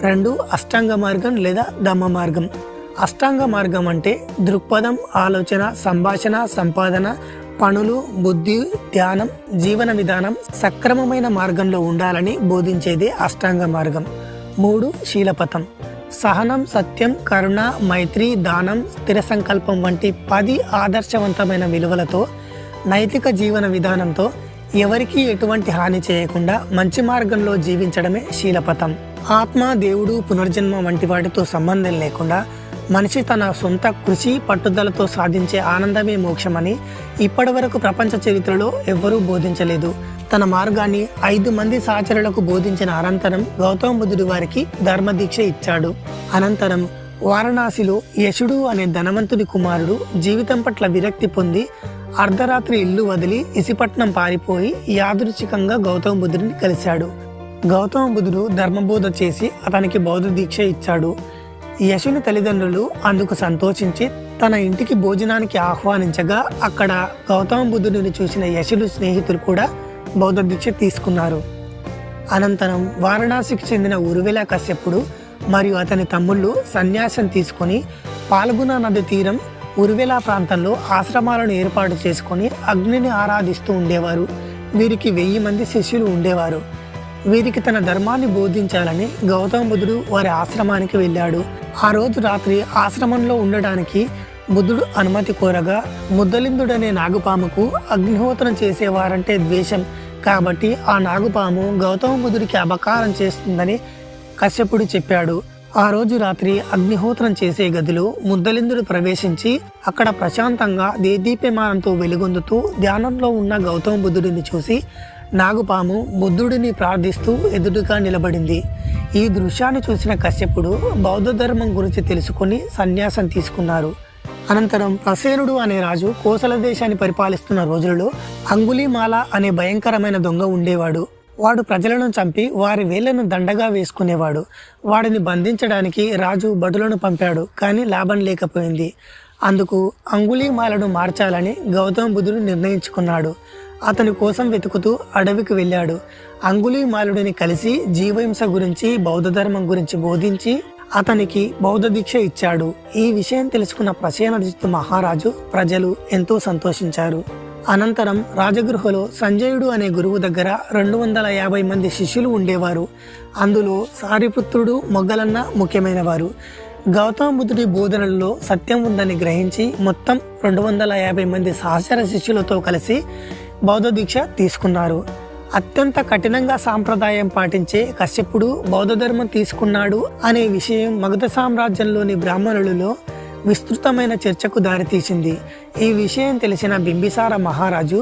S1: 2, అష్టాంగ మార్గం లేదా ధమ్మ మార్గం. అష్టాంగ మార్గం అంటే దృక్పథం, ఆలోచన, సంభాషణ, సంపాదన, పనులు, బుద్ధి, ధ్యానం, జీవన విధానం సక్రమమైన మార్గంలో ఉండాలని బోధించేదే అష్టాంగ మార్గం. 3, శీలపథం. సహనం, సత్యం, కరుణ, మైత్రి, దానం, స్థిర సంకల్పం వంటి 10 ఆదర్శవంతమైన విలువలతో, నైతిక జీవన విధానంతో ఎవరికీ ఎటువంటి హాని చేయకుండా మంచి మార్గంలో జీవించడమే శీలపథం. ఆత్మ, దేవుడు, పునర్జన్మ వంటి వాటితో సంబంధం లేకుండా మనిషి తన సొంత కృషి, పట్టుదలతో సాధించే ఆనందమే మోక్షమని ఇప్పటి వరకు ప్రపంచ చరిత్రలో ఎవ్వరూ బోధించలేదు. తన మార్గాన్ని 5 మంది సహచరులకు బోధించిన అనంతరం గౌతమ బుద్ధుడు వారికి ధర్మదీక్ష ఇచ్చాడు. అనంతరం వారణాసిలో యశుడు అనే ధనవంతుడి కుమారుడు జీవితం పట్ల విరక్తి పొంది అర్ధరాత్రి ఇల్లు వదిలి ఇసిపట్నం పారిపోయి యాదృచ్ఛికంగా గౌతమ బుద్ధుడిని కలిశాడు. గౌతమ బుద్ధుడు ధర్మబోధ చేసి అతనికి బౌద్ధ దీక్ష ఇచ్చాడు. యశుని తల్లిదండ్రులు అందుకు సంతోషించి తన ఇంటికి భోజనానికి ఆహ్వానించగా అక్కడ గౌతమ బుద్ధుడిని చూసిన యశుడు స్నేహితులు కూడా బౌద్ధ దీక్ష తీసుకున్నారు. అనంతరం వారణాసికి చెందిన ఉరువెల కశ్యపుడు మరియు అతని తమ్ముళ్ళు సన్యాసం తీసుకొని పాల్గుణ నది తీరం ఉరువెల ప్రాంతంలో ఆశ్రమాలను ఏర్పాటు చేసుకొని అగ్నిని ఆరాధిస్తూ ఉండేవారు. వీరికి 1000 మంది శిష్యులు ఉండేవారు. వీరికి తన ధర్మాన్ని బోధించాలని గౌతమ బుద్ధుడు వారి ఆశ్రమానికి వెళ్ళాడు. ఆ రోజు రాత్రి ఆశ్రమంలో ఉండడానికి బుద్ధుడు అనుమతి కోరగా ముద్దలిందుడనే నాగుపాముకు అగ్నిహోత్రం చేసేవారంటే ద్వేషం కాబట్టి ఆ నాగుపాము గౌతమ బుద్ధుడికి అపకారం చేస్తుందని కశ్యపుడు చెప్పాడు. ఆ రోజు రాత్రి అగ్నిహోత్రం చేసే గదిలో ముద్దలిందుడు ప్రవేశించి అక్కడ ప్రశాంతంగా దేదీప్యమానంతో వెలుగొందుతూ ధ్యానంలో ఉన్న గౌతమ బుద్ధుడిని చూసి నాగుపాము బుద్ధుడిని ప్రార్థిస్తూ ఎదురుగా నిలబడింది. ఈ దృశ్యాన్ని చూసిన కశ్యపుడు బౌద్ధ ధర్మం గురించి తెలుసుకుని సన్యాసం తీసుకున్నారు. అనంతరం ప్రసేనుడు అనే రాజు కోసల దేశాన్ని పరిపాలిస్తున్న రోజులలో అంగుళీమాల అనే భయంకరమైన దొంగ ఉండేవాడు. వాడు ప్రజలను చంపి వారి వేళ్లను దండగా వేసుకునేవాడు. వాడిని బంధించడానికి రాజు భటులను పంపాడు, కానీ లాభం లేకపోయింది. అందుకు అంగుళీమాలను మార్చాలని గౌతమ బుద్ధుడు నిర్ణయించుకున్నాడు. అతని కోసం వెతుకుతూ అడవికి వెళ్ళాడు. అంగుళీమాలుడిని కలిసి జీవహింస గురించి బౌద్ధ ధర్మం గురించి బోధించి అతనికి బౌద్ధ దీక్ష ఇచ్చాడు. ఈ విషయం తెలుసుకున్న ప్రసేనజిత్తు మహారాజు ప్రజలు ఎంతో సంతోషించారు. అనంతరం రాజగృహలో సంజయుడు అనే గురువు దగ్గర 250 మంది శిష్యులు ఉండేవారు. అందులో సారిపుత్రుడు మొగ్గలన్న ముఖ్యమైన వారు. గౌతమ బుద్ధుడి బోధనలలో సత్యం ఉందని గ్రహించి మొత్తం 250 మంది సహచర శిష్యులతో కలిసి బౌద్ధ దీక్ష తీసుకున్నారు. అత్యంత కఠినంగా సాంప్రదాయం పాటించే కశ్యపుడు బౌద్ధ ధర్మం తీసుకున్నాడు అనే విషయం మగధ సామ్రాజ్యంలోని బ్రాహ్మణులలో విస్తృతమైన చర్చకు దారితీసింది. ఈ విషయం తెలిసిన బింబిసార మహారాజు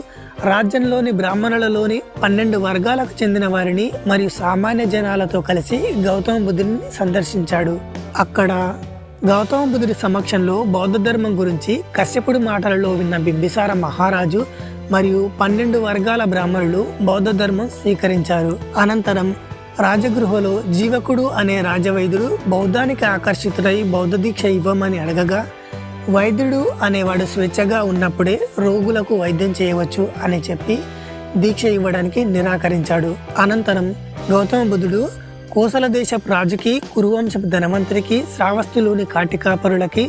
S1: రాజ్యంలోని బ్రాహ్మణులలోని 12 వర్గాలకు చెందిన వారిని మరియు సామాన్య జనాలతో కలిసి గౌతమ బుద్ధుడిని సందర్శించాడు. అక్కడ గౌతమ బుద్ధుడి సమక్షంలో బౌద్ధ ధర్మం గురించి కశ్యపుడి మాటలలో విన్న బింబిసార మహారాజు మరియు 12 వర్గాల బ్రాహ్మణులు బౌద్ధ ధర్మం స్వీకరించారు. అనంతరం రాజగృహలో జీవకుడు అనే రాజవైద్యుడు బౌద్ధానికి ఆకర్షితుడై బౌద్ధ దీక్ష ఇవ్వమని అడగగా వైద్యుడు అనేవాడు స్వేచ్ఛగా ఉన్నప్పుడే రోగులకు వైద్యం చేయవచ్చు అని చెప్పి దీక్ష ఇవ్వడానికి నిరాకరించాడు. అనంతరం గౌతమ బుద్ధుడు కోసల దేశపు రాజుకి, కురువంశపు ధనవంతుడికి, శ్రావస్తులోని కాటికాపరులకి,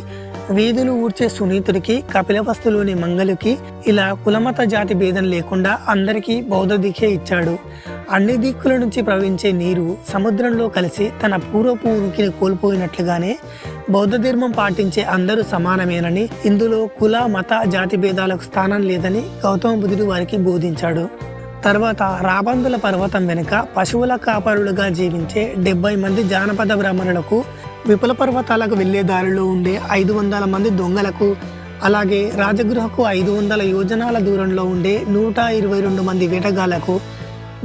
S1: వీధులు ఊడ్చే సునీతుడికి, కపిలవస్తులోని మంగళుకి ఇలా కులమత జాతి భేదం లేకుండా అందరికీ బౌద్ధ దీక్ష ఇచ్చాడు. అన్ని దిక్కుల నుంచి ప్రవహించే నీరు సముద్రంలో కలిసి తన పూర్వపు ఉనికిని కోల్పోయినట్లుగానే బౌద్ధ ధర్మం పాటించే అందరూ సమానమేనని, ఇందులో కుల మత జాతి భేదాలకు స్థానం లేదని గౌతమ బుద్ధుడు వారికి బోధించాడు. తర్వాత రాబందుల పర్వతం వెనుక పశువుల కాపరులుగా జీవించే 70 మంది జానపద బ్రాహ్మణులకు, విపుల పర్వతాలకు వెళ్లే దారిలో ఉండే 500 మంది దొంగలకు, అలాగే రాజగృహకు 500 యోజనాల దూరంలో ఉండే 122 మంది వేటగాళ్లకు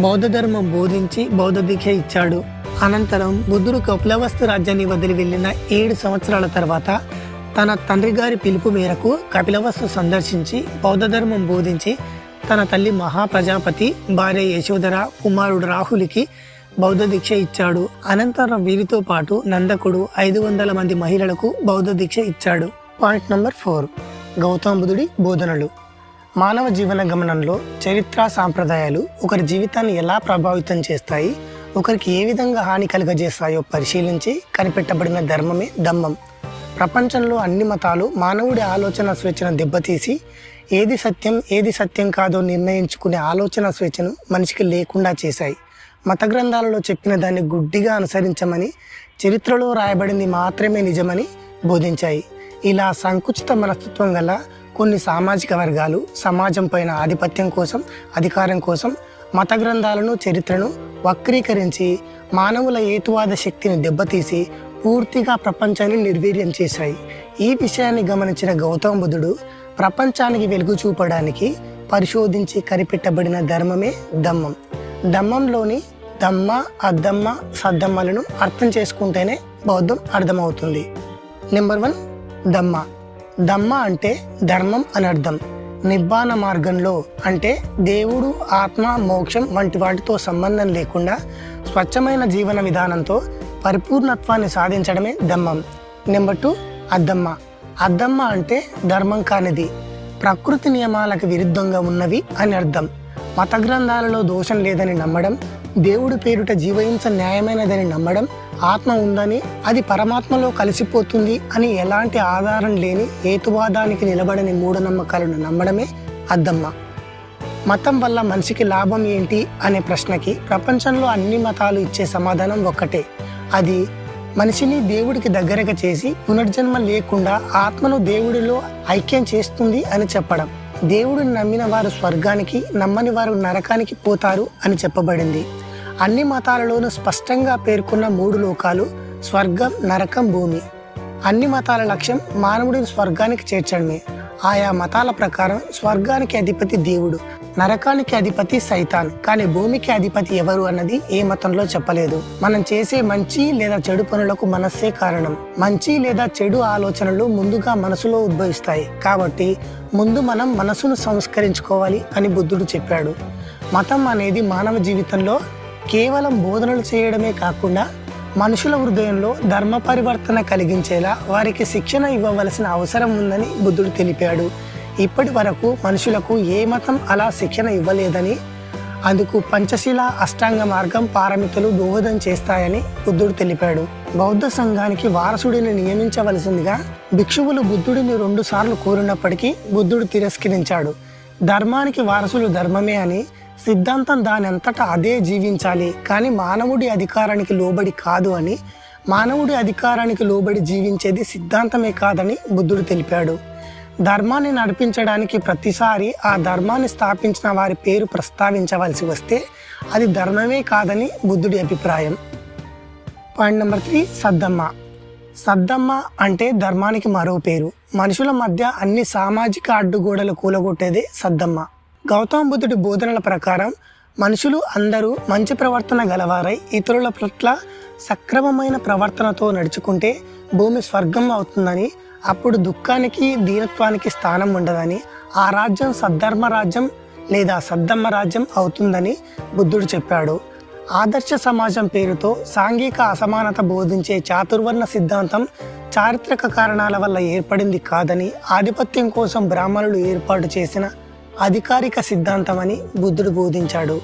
S1: బౌద్ధ ధర్మం బోధించి బౌద్ధ దీక్ష ఇచ్చాడు. అనంతరం బుద్ధుడు కపిలవస్తు రాజ్యాన్ని వదిలి వెళ్ళిన 7 సంవత్సరాల తర్వాత తన తండ్రి గారి పిలుపు మేరకు కపిలవస్తు సందర్శించి బౌద్ధ ధర్మం బోధించి తన తల్లి మహాప్రజాపతి, భార్య యశోధర, కుమారుడు రాహులికి బౌద్ధ దీక్ష ఇచ్చాడు. అనంతరం వీరితో పాటు నందకుడు 500 మంది మహిళలకు బౌద్ధ దీక్ష ఇచ్చాడు. పాయింట్ నెంబర్ 4, గౌతమ బుద్ధుడి బోధనలు. మానవ జీవన గమనంలో చరిత్ర, సాంప్రదాయాలు ఒకరి జీవితాన్ని ఎలా ప్రభావితం చేస్తాయి, ఒకరికి ఏ విధంగా హాని కలుగజేస్తాయో పరిశీలించి కనిపెట్టబడిన ధర్మమే ధమ్మం. ప్రపంచంలో అన్ని మతాలు మానవుడి ఆలోచన స్వేచ్ఛను దెబ్బతీసి ఏది సత్యం ఏది సత్యం కాదో నిర్ణయించుకునే ఆలోచన స్వేచ్ఛను మనిషికి లేకుండా చేశాయి. మత గ్రంథాలలో చెప్పిన దాన్ని గుడ్డిగా అనుసరించమని, చరిత్రలో రాయబడింది మాత్రమే నిజమని బోధించాయి. ఇలా సంకుచిత మనస్తత్వం గల కొన్ని సామాజిక వర్గాలు సమాజం పైన ఆధిపత్యం కోసం, అధికారం కోసం మత గ్రంథాలను, చరిత్రను వక్రీకరించి మానవుల హేతువాద శక్తిని దెబ్బతీసి పూర్తిగా ప్రపంచాన్ని నిర్వీర్యం చేశాయి. ఈ విషయాన్ని గమనించిన గౌతమ బుద్ధుడు ప్రపంచానికి వెలుగు చూపడానికి పరిశోధించి కనిపెట్టబడిన ధర్మమే ధమ్మం. ధమ్మంలోని ధమ్మ, అద్దమ్మ, సద్దమ్మలను అర్థం చేసుకుంటేనే బౌద్ధం అర్థమవుతుంది. నెంబర్ 1, ధమ్మ. ధమ్మ అంటే ధర్మం అని అర్థం. నిబ్బాన మార్గంలో అంటే దేవుడు, ఆత్మ, మోక్షం వంటి వాటితో సంబంధం లేకుండా స్వచ్ఛమైన జీవన విధానంతో పరిపూర్ణత్వాన్ని సాధించడమే ధమ్మం. నెంబర్ 2, అద్దమ్మ. అద్దమ్మ అంటే ధర్మం కానిది, ప్రకృతి నియమాలకు విరుద్ధంగా ఉన్నవి అని అర్థం. మత గ్రంథాలలో దోషం లేదని నమ్మడం, దేవుడి పేరుట జీవహింస న్యాయమైనదని నమ్మడం, ఆత్మ ఉందని అది పరమాత్మలో కలిసిపోతుంది అని ఎలాంటి ఆధారం లేని హేతువాదానికి నిలబడని మూఢనమ్మకాలను నమ్మడమే అద్దమ్మ. మతం వల్ల మనిషికి లాభం ఏంటి అనే ప్రశ్నకి ప్రపంచంలో అన్ని మతాలు ఇచ్చే సమాధానం ఒక్కటే, అది మనిషిని దేవుడికి దగ్గరగా చేసి పునర్జన్మ లేకుండా ఆత్మను దేవుడిలో ఐక్యం చేస్తుంది అని చెప్పడం. దేవుడిని నమ్మిన వారు స్వర్గానికి, నమ్మని వారు నరకానికి పోతారు అని చెప్పబడింది. అన్ని మతాలలోనూ స్పష్టంగా పేర్కొన్న 3 లోకాలు స్వర్గం, నరకం, భూమి. అన్ని మతాల లక్ష్యం మానవుడిని స్వర్గానికి చేర్చడమే. ఆయా మతాల ప్రకారం స్వర్గానికి అధిపతి దేవుడు, నరకానికి అధిపతి సైతాన్. కానీ భూమికి అధిపతి ఎవరు అన్నది ఏ మతంలో చెప్పలేదు. మనం చేసే మంచి లేదా చెడు పనులకు మనస్సే కారణం. మంచి లేదా చెడు ఆలోచనలు ముందుగా మనసులో ఉద్భవిస్తాయి. కాబట్టి ముందు మనం మనసును సంస్కరించుకోవాలి అని బుద్ధుడు చెప్పాడు. మతం అనేది మానవ జీవితంలో కేవలం బోధనలు చేయడమే కాకుండా మనుషుల హృదయంలో ధర్మ పరివర్తన కలిగించేలా వారికి శిక్షణ ఇవ్వవలసిన అవసరం ఉందని బుద్ధుడు తెలిపాడు. ఇప్పటి వరకు మనుషులకు ఏ మతం అలా శిక్షణ ఇవ్వలేదని, అందుకు పంచశీల, అష్టాంగ మార్గం, పారమితులు దోహదం చేస్తాయని బుద్ధుడు తెలిపాడు. బౌద్ధ సంఘానికి వారసుడిని నియమించవలసిందిగా భిక్షువులు బుద్ధుడిని 2 సార్లు కోరినప్పటికీ బుద్ధుడు తిరస్కరించాడు. ధర్మానికి వారసులు ధర్మమే అని, సిద్ధాంతం దాని అంతటా అదే జీవించాలి, కానీ మానవుడి అధికారానికి లోబడి కాదు అని, మానవుడి అధికారానికి లోబడి జీవించేది సిద్ధాంతమే కాదని బుద్ధుడు తెలిపాడు. ధర్మాన్ని నడిపించడానికి ప్రతిసారి ఆ ధర్మాన్ని స్థాపించిన వారి పేరు ప్రస్తావించవలసి వస్తే అది ధర్మమే కాదని బుద్ధుడి అభిప్రాయం. Point number 3, సద్దమ్మ. సద్దమ్మ అంటే ధర్మానికి మరో పేరు. మనుషుల మధ్య అన్ని సామాజిక అడ్డుగోడలు కూలగొట్టేదే సద్దమ్మ. గౌతమ బుద్ధుడి బోధనల ప్రకారం మనుషులు అందరూ మంచి ప్రవర్తన గలవారై ఇతరుల పట్ల సక్రమమైన ప్రవర్తనతో నడుచుకుంటే భూమి స్వర్గం అవుతుందని, అప్పుడు దుఃఖానికి, దీనత్వానికి స్థానం ఉండదని, ఆ రాజ్యం సద్ధర్మ రాజ్యం లేదా సద్దమ్మ రాజ్యం అవుతుందని బుద్ధుడు చెప్పాడు. ఆదర్శ సమాజం పేరుతో సాంఘిక అసమానత బోధించే చాతుర్వర్ణ సిద్ధాంతం చారిత్రక కారణాల వల్ల ఏర్పడింది కాదని, ఆధిపత్యం కోసం బ్రాహ్మణులు ఏర్పాటు చేసిన అధికారిక సిద్ధాంతం అని బుద్ధుడు బోధించాడు.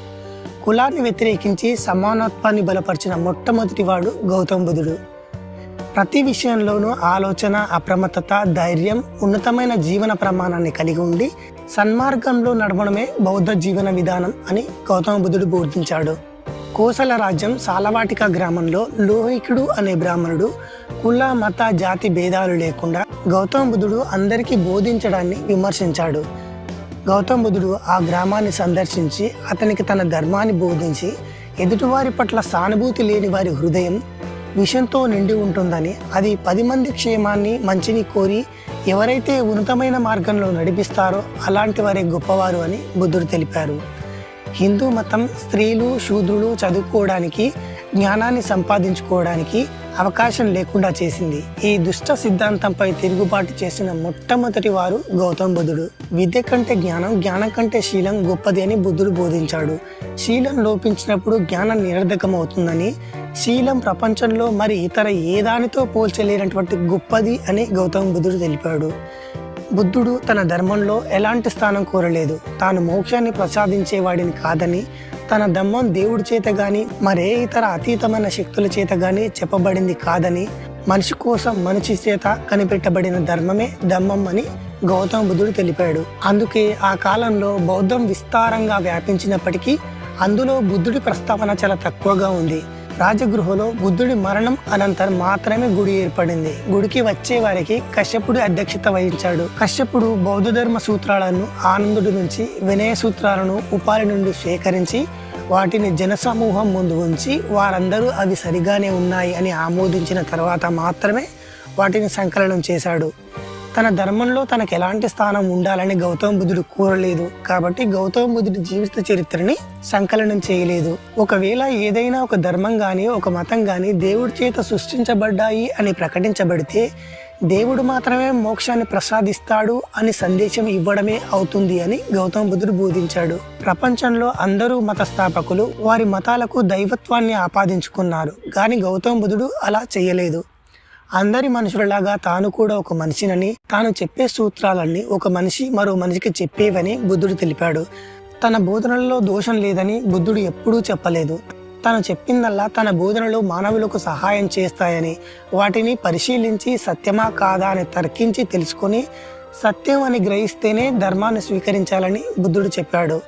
S1: కులాన్ని వ్యతిరేకించి సమానత్వాన్ని బలపరిచిన మొట్టమొదటివాడు గౌతమ బుద్ధుడు. ప్రతి విషయంలోనూ ఆలోచన, అప్రమత్తత, ధైర్యం, ఉన్నతమైన జీవన ప్రమాణాన్ని కలిగి ఉండి సన్మార్గంలో నడవడమే బౌద్ధ జీవన విధానం అని గౌతమ బుద్ధుడు బోధించాడు. కోసల రాజ్యం సాలవాటిక గ్రామంలో లోహికుడు అనే బ్రాహ్మణుడు కుల, మత, జాతి భేదాలు లేకుండా గౌతమ బుద్ధుడు అందరికీ బోధించడాన్ని విమర్శించాడు. గౌతమ బుద్ధుడు ఆ గ్రామాన్ని సందర్శించి అతనికి తన ధర్మాన్ని బోధించి, ఎదుటివారి పట్ల సానుభూతి లేని వారి హృదయం విషంతో నిండి ఉంటుందని, అది 10 మంది క్షేమాన్ని, మంచిని కోరి ఎవరైతే ఉన్నతమైన మార్గంలో నడిపిస్తారో అలాంటి వారే గొప్పవారు అని బుద్ధుడు తెలిపారు. హిందూ మతం స్త్రీలు, శూద్రులు చదువుకోవడానికి, జ్ఞానాన్ని సంపాదించుకోవడానికి అవకాశం లేకుండా చేసింది. ఈ దుష్ట సిద్ధాంతంపై తిరుగుబాటు చేసిన మొట్టమొదటి వారు గౌతమ బుద్ధుడు. విద్య కంటే జ్ఞానం, జ్ఞానం కంటే శీలం గొప్పది అని బుద్ధుడు బోధించాడు. శీలం లోపించినప్పుడు జ్ఞానం నిరర్ధకం అవుతుందని, శీలం ప్రపంచంలో మరి ఇతర ఏ దానితో పోల్చలేనటువంటి గొప్పది అని గౌతమ బుద్ధుడు తెలిపాడు. బుద్ధుడు తన ధర్మంలో ఎలాంటి స్థానం కోరలేదు. తాను మోక్షాన్ని ప్రసాదించేవాడిని కాదని, తన ధమ్మం దేవుడి చేత గాని మరే ఇతర అతీతమైన శక్తుల చేత గాని చెప్పబడింది కాదని, మనిషి కోసం మనిషి చేత కనిపెట్టబడిన ధర్మమే ధమ్మం అని గౌతమ బుద్ధుడు తెలిపాడు. అందుకే ఆ కాలంలో బౌద్ధం విస్తారంగా వ్యాపించినప్పటికీ అందులో బుద్ధుడి ప్రస్తావన చాలా తక్కువగా ఉంది. రాజగృహలో బుద్ధుడి మరణం అనంతరం మాత్రమే గుడి ఏర్పడింది. గుడికి వచ్చే వారికి కశ్యపుడు అధ్యక్షత వహించాడు. కశ్యపుడు బౌద్ధ ధర్మ సూత్రాలను ఆనందుడి నుంచి, వినయ సూత్రాలను ఉపాలి నుండి సేకరించి వాటిని జనసమూహం ముందు ఉంచి వారందరూ అవి సరిగానే ఉన్నాయి అని ఆమోదించిన తర్వాత మాత్రమే వాటిని సంకలనం చేశాడు. తన ధర్మంలో తనకు ఎలాంటి స్థానం ఉండాలని గౌతమ బుద్ధుడు కోరలేదు. కాబట్టి గౌతమ బుద్ధుడి జీవిత చరిత్రని సంకలనం చేయలేదు. ఒకవేళ ఏదైనా ఒక ధర్మం కానీ ఒక మతం కానీ దేవుడి చేత సృష్టించబడ్డాయి అని ప్రకటించబడితే దేవుడు మాత్రమే మోక్షాన్ని ప్రసాదిస్తాడు అని సందేశం ఇవ్వడమే అవుతుంది అని గౌతమ బుద్ధుడు బోధించాడు. ప్రపంచంలో అందరూ మత స్థాపకులు వారి మతాలకు దైవత్వాన్ని ఆపాదించుకున్నారు. కానీ గౌతమ బుద్ధుడు అలా చేయలేదు. అందరి మనుషులలాగా తాను కూడా ఒక మనిషినని, తాను చెప్పే సూత్రాలన్నీ ఒక మనిషి మరో మనిషికి చెప్పేవని బుద్ధుడు తెలిపాడు. తన బోధనలలో దోషం లేదని బుద్ధుడు ఎప్పుడూ చెప్పలేదు. తను చెప్పిందల్లా తన బోధనలో మానవులకు సహాయం చేస్తాయని, వాటిని పరిశీలించి సత్యమా కాదా అని తర్కించి తెలుసుకొని సత్యం అని గ్రహిస్తేనే ధర్మాన్ని స్వీకరించాలని బుద్ధుడు చెప్పాడు.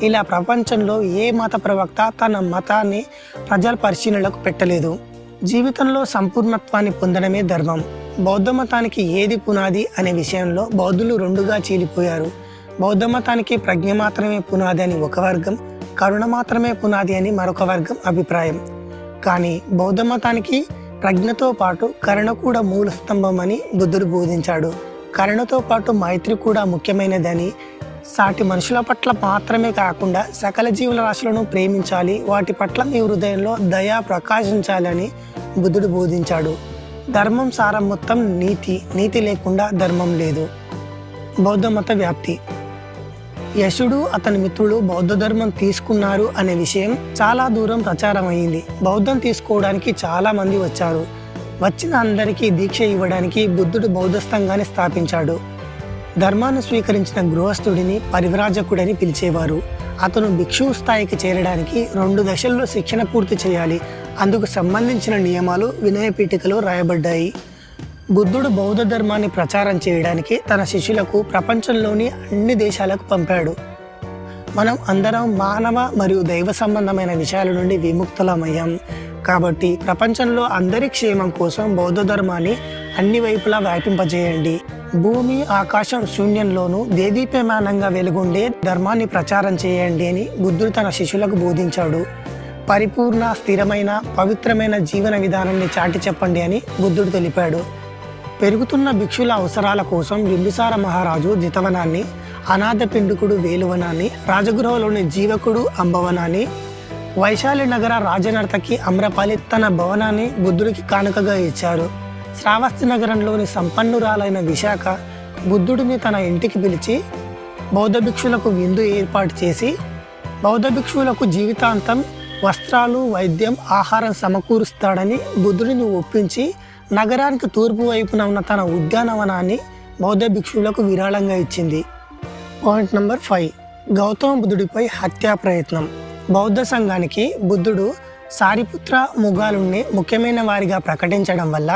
S1: ఇలా ప్రపంచంలో ఏ మత ప్రవక్త తన మతాన్ని ప్రజల పరిశీలనలకు పెట్టలేదు. జీవితంలో సంపూర్ణత్వాన్ని పొందడమే ధర్మం. బౌద్ధ మతానికి ఏది పునాది అనే విషయంలో బౌద్ధులు రెండుగా చీలిపోయారు. బౌద్ధ మతానికి ప్రజ్ఞ మాత్రమే పునాది అని ఒక వర్గం, కరుణ మాత్రమే పునాది అని మరొక వర్గం అభిప్రాయం. కానీ బౌద్ధ మతానికి ప్రజ్ఞతో పాటు కరుణ కూడా మూల స్తంభం అని బుద్ధుడు బోధించాడు. కరుణతో పాటు మైత్రి కూడా ముఖ్యమైనదని, సాటి మనుషుల పట్ల మాత్రమే కాకుండా సకల జీవుల రాశులను ప్రేమించాలి, వాటి పట్ల మీ హృదయంలో దయ ప్రకాశించాలని బుద్ధుడు బోధించాడు. ధర్మం సారం మొత్తం నీతి, నీతి లేకుండా ధర్మం లేదు. బౌద్ధ మత వ్యాప్తి. యశుడు అతని మిత్రులు బౌద్ధ ధర్మం తీసుకున్నారు అనే విషయం చాలా దూరం ప్రచారం అయ్యింది. బౌద్ధం తీసుకోవడానికి చాలా మంది వచ్చారు. వచ్చిన అందరికీ దీక్ష ఇవ్వడానికి బుద్ధుడు బౌద్ధ సంఘాన్ని స్థాపించాడు. ధర్మాన్ని స్వీకరించిన గృహస్థుడిని పరివ్రాజకుడని పిలిచేవారు. అతను భిక్షువు స్థాయికి చేరడానికి 2 దశల్లో శిక్షణ పూర్తి చేయాలి. అందుకు సంబంధించిన నియమాలు వినయ పీఠికలో రాయబడ్డాయి. బుద్ధుడు బౌద్ధ ధర్మాన్ని ప్రచారం చేయడానికి తన శిష్యులకు ప్రపంచంలోని అన్ని దేశాలకు పంపాడు. మనం అందరం మానవ మరియు దైవ సంబంధమైన విషయాల నుండి విముక్తులమయ్యాం. కాబట్టి ప్రపంచంలో అందరి క్షేమం కోసం బౌద్ధ ధర్మాన్ని అన్ని వైపులా వ్యాపింపజేయండి. భూమి ఆకాశం శూన్యంలోనూ దేదీప్యమానంగా వెలుగుండే ధర్మాన్ని ప్రచారం చేయండి అని బుద్ధుడు తన శిష్యులకు బోధించాడు. పరిపూర్ణ, స్థిరమైన, పవిత్రమైన జీవన విధానాన్ని చాటి చెప్పండి అని బుద్ధుడు తెలిపాడు. పెరుగుతున్న భిక్షుల అవసరాల కోసం బింబిసార మహారాజు జితవనాన్ని, అనాథ పిండుకుడు వేలువనాన్ని, రాజగృహలోని జీవకుడు అంబవనాన్ని, వైశాలి నగర రాజనర్తకి అమ్రపాలి తన భవనాన్ని బుద్ధుడికి కానుకగా ఇచ్చారు. శ్రావస్తి నగరంలోని సంపన్నురాలైన విశాఖ బుద్ధుడిని తన ఇంటికి పిలిచి బౌద్ధ భిక్షులకు విందు ఏర్పాటు చేసి బౌద్ధ భిక్షువులకు జీవితాంతం వస్త్రాలు, వైద్యం, ఆహారం సమకూరుస్తాడని బుద్ధుడిని ఒప్పించి నగరానికి తూర్పు వైపున ఉన్న తన ఉద్యానవనాన్ని బౌద్ధ భిక్షువులకు విరాళంగా ఇచ్చింది. Point number 5. గౌతమ బుద్ధుడిపై హత్యా ప్రయత్నం. బౌద్ధ సంఘానికి బుద్ధుడు సారిపుత్ర ముగాలుణ్ణి ముఖ్యమైన వారిగా ప్రకటించడం వల్ల